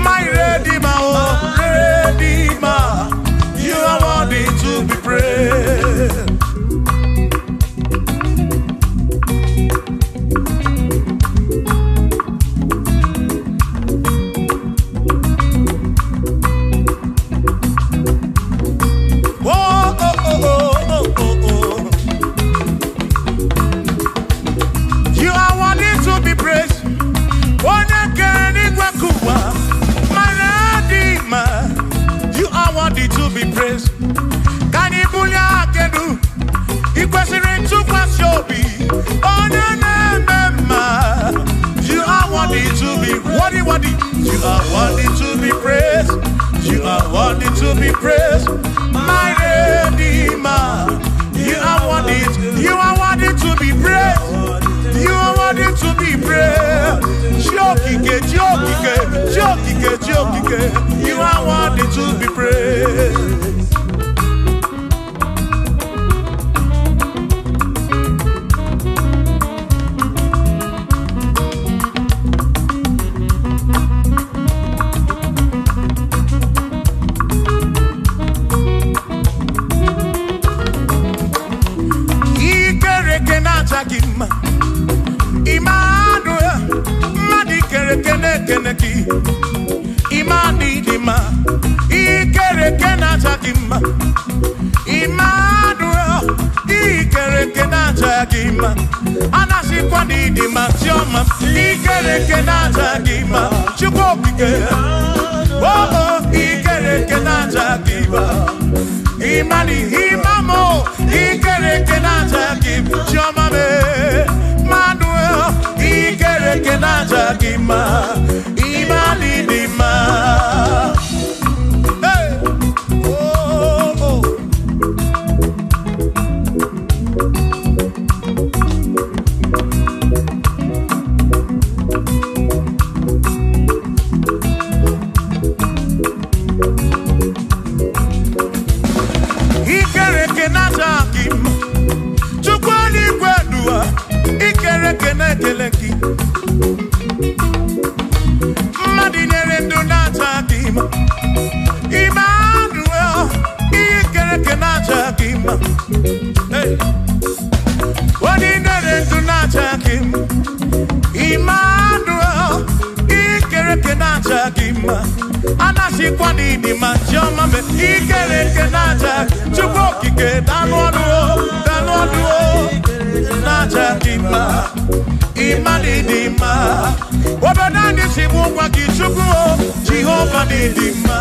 my Redeemer. Oh, Redeemer. You are worthy to be praised. You are worthy to be praised. You are worthy to be praised, my Redeemer. You are worthy. You are worthy to be praised. You are worthy to be praised. Jokike, jokike, jokike, jokike. You are worthy to be praised. Imani dima, ikere kena chakima. Emmanuel, ikere kena chakima. Anasi kwani dima tioma, ikere kena chakima. Chukopike, oh ikere kena chakima. Imani imamo, ikere kena chakima. Tioma me, Emmanuel, ikere kena chakima. Imani dima. Hey, oh, oh. Ikere kena chakima. Chukwani kwedua. Ikere kena keleki. Emmanuel, ikere kena chakima. Hey, ordinary do not chakima. Emmanuel, ikere kena chakima. Anasi kwani di machoma me ikere kena chak. Chukoki ke danwaduo na chakima. Imani dima. Obanani simu kwa kichukuo. Jehovah dima.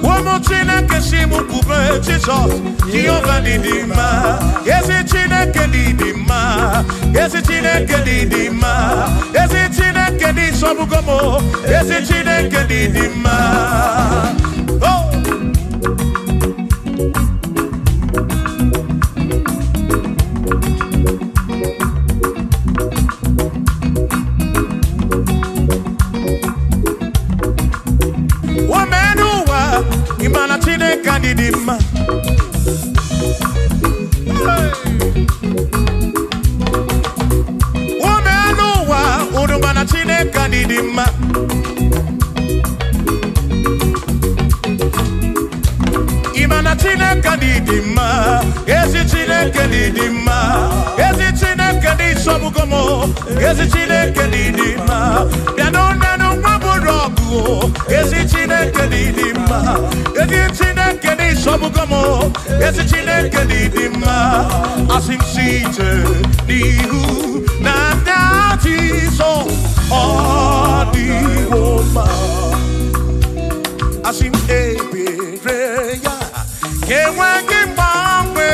Womochina kesimu kube Jesus. Jehovah dima. Yesi chine kedidima. Yesi chine kedidima. Yesi chine kedi sobugomo. Yesi chine kedidima. Oh. Imana chine kadidima. Womenuwa udumana chine kadidima. Imana chine kadidima. Esi chine kadidima. Esi chine kadisobugomo. Esi chine kadidima. Bianonenu maburogu. Esi chine kadidima. Esi chine kadisobugomo. Esi chine kadidima. Asim site nihu na dati so odi woma. Asim ebereya kewa kimbangwe.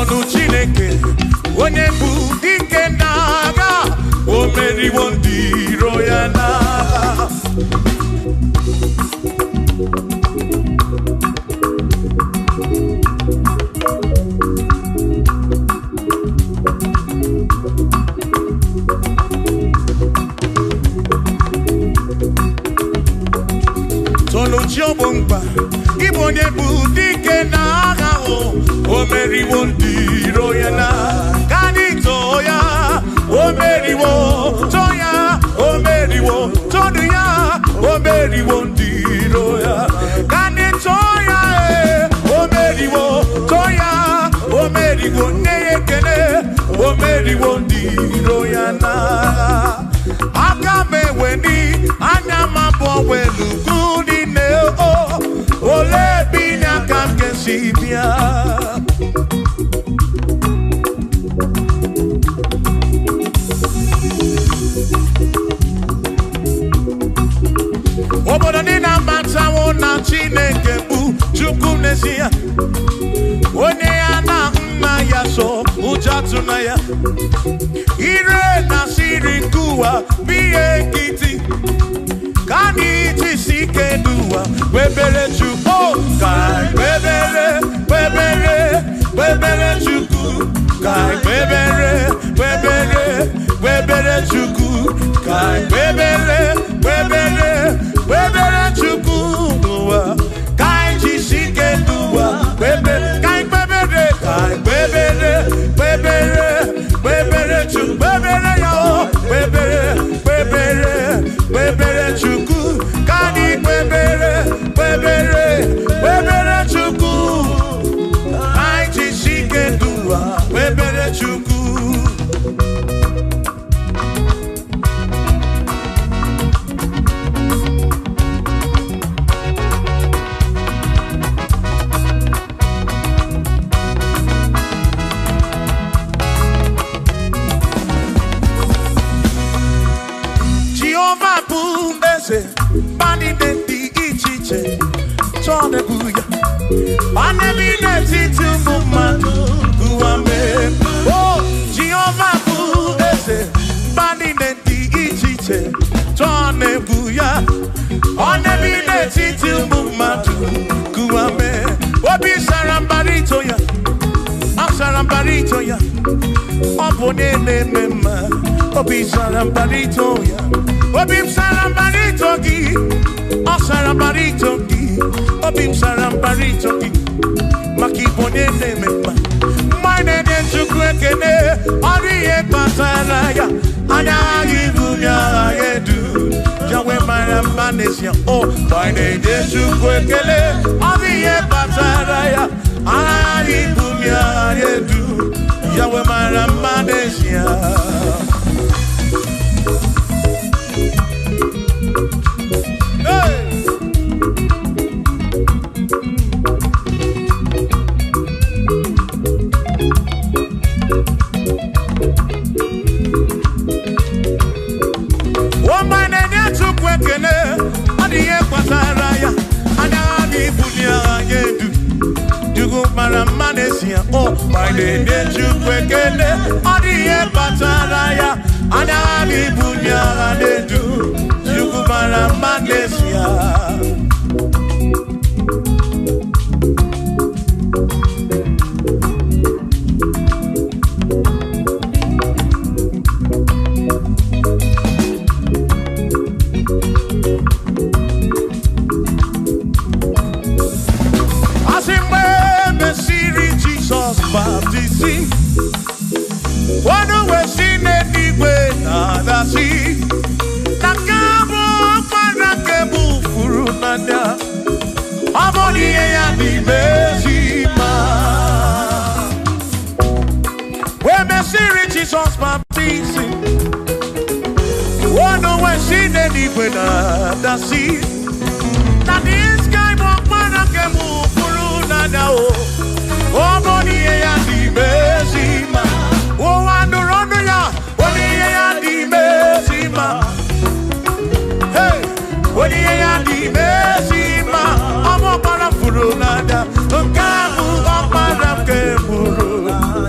tonu Chineke onye bụ dike n'agha o meriwo ndị iro ya n'agha. Tonu Chiobongba Igbo onye bụ dike n'agha o meriwo ndị iro ya n'agha. Kanito ya o meriwo toya o meriwo tonu ya o meriwo ndị iro ya. Kanito ya o meriwo toya o meriwo nne ekele o meriwo ndị iro ya n'agha. Aka m eweni anya m abụọ welugu n'ine ole bi n'aka m ga-esi bịa. Obodo ndị na-amatawo na Chineke bụ Chukwu n'ezie, onye ya na nna ya so ụjọ atụna ya. Ire na siri nke ụwa bụ ihe nkịtị ka anyị jisi ike n'ụwa kpebere Chukwu. Ka kpebere Chukwu, ka kpebere Chukwu, ka kpebere Chukwu n'ụwa ka anyị jisi ike n'ụwa kpebere Chukwu, kpebere ya o kpebere Chukwu ka anyị kpebere Chukwu anyị jisi ike n'ụwa kpebere Chukwu. Bani denti ichiche chone buya bani bineti tumumanu guame. Oh Jehovah bu ese bani denti ichiche chone buya bani bineti tumumanu guame. Obi sarambarito ya sarambarito ya opone mema. Obi sarambarito ya Obim sarambarito gi, o sarambarito gi, obim sarambarito gi, makibone nemema. Mine de chukwekene, oriye pasaraya, anya yibunya yedu, jawe marambanesia. Oh, mine de chukwekene, oriye pasaraya, anya yibunya yedu, jawe marambanesia. Oh, my name is Chukwekele, Odiye Pataraya, Anami Bunya Anedu, Chukwara Magnesia. Baptism, one way seen anyway, nada see. Nakabo, Panakabu, Furunanda, Amoni, and the Bezima. When the series is on baptism, one way seen anyway, nada see. That is kind of Panakabu, Furunanda. Oh, body and the Bezima. Oh, and the Ronoya, body and the Bezima. Hey, body and the Bezima. I'm a Parafurunada, a Kamu, a Parakemuru.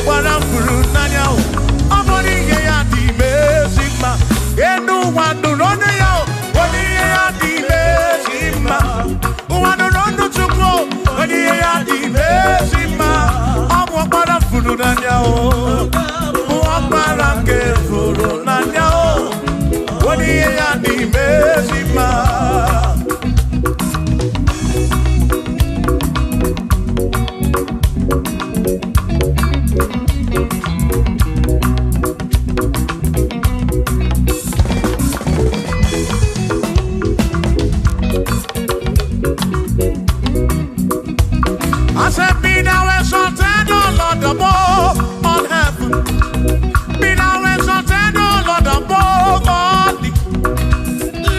Barafuru nanya o. Amoni ye ya di mezima. Enu wanu rone ya o. Oni ye ya di mezima. Wanu rondo chukwo. Oni ye ya di mezima. Amwa barafuru nanya o. Mwa barakefuru nanya o. Oni ye ya di mezima. I said, be thou exalted, O Lord, above all heaven. Be thou exalted, O Lord, above all the.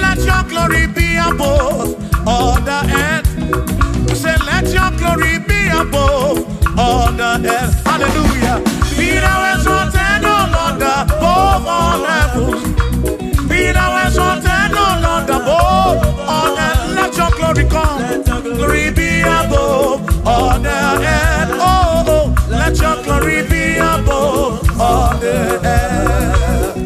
Let your glory be above all the earth. Say, let your glory be above all the earth. Hallelujah. Be thou exalted, O Lord, above all heaven. Be thou exalted, O Lord, above all earth. Let your glory come. Glory be above all the earth. Oh, oh, let your glory be above all the earth.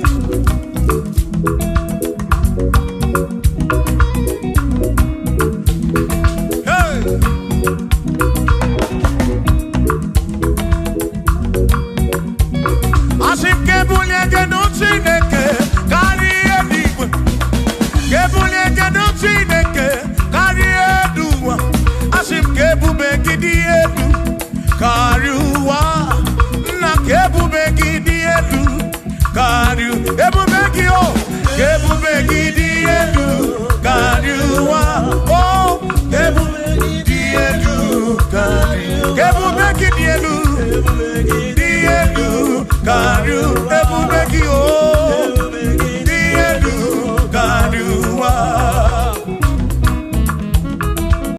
Hey. Asim kebulie genuti neke kari edigwe. Kebulie genuti neke kari eduwa. Asim kebube gidi edu kariwa. Na kebube gidi edu kariu. Ebube gidi o. Kebube gidi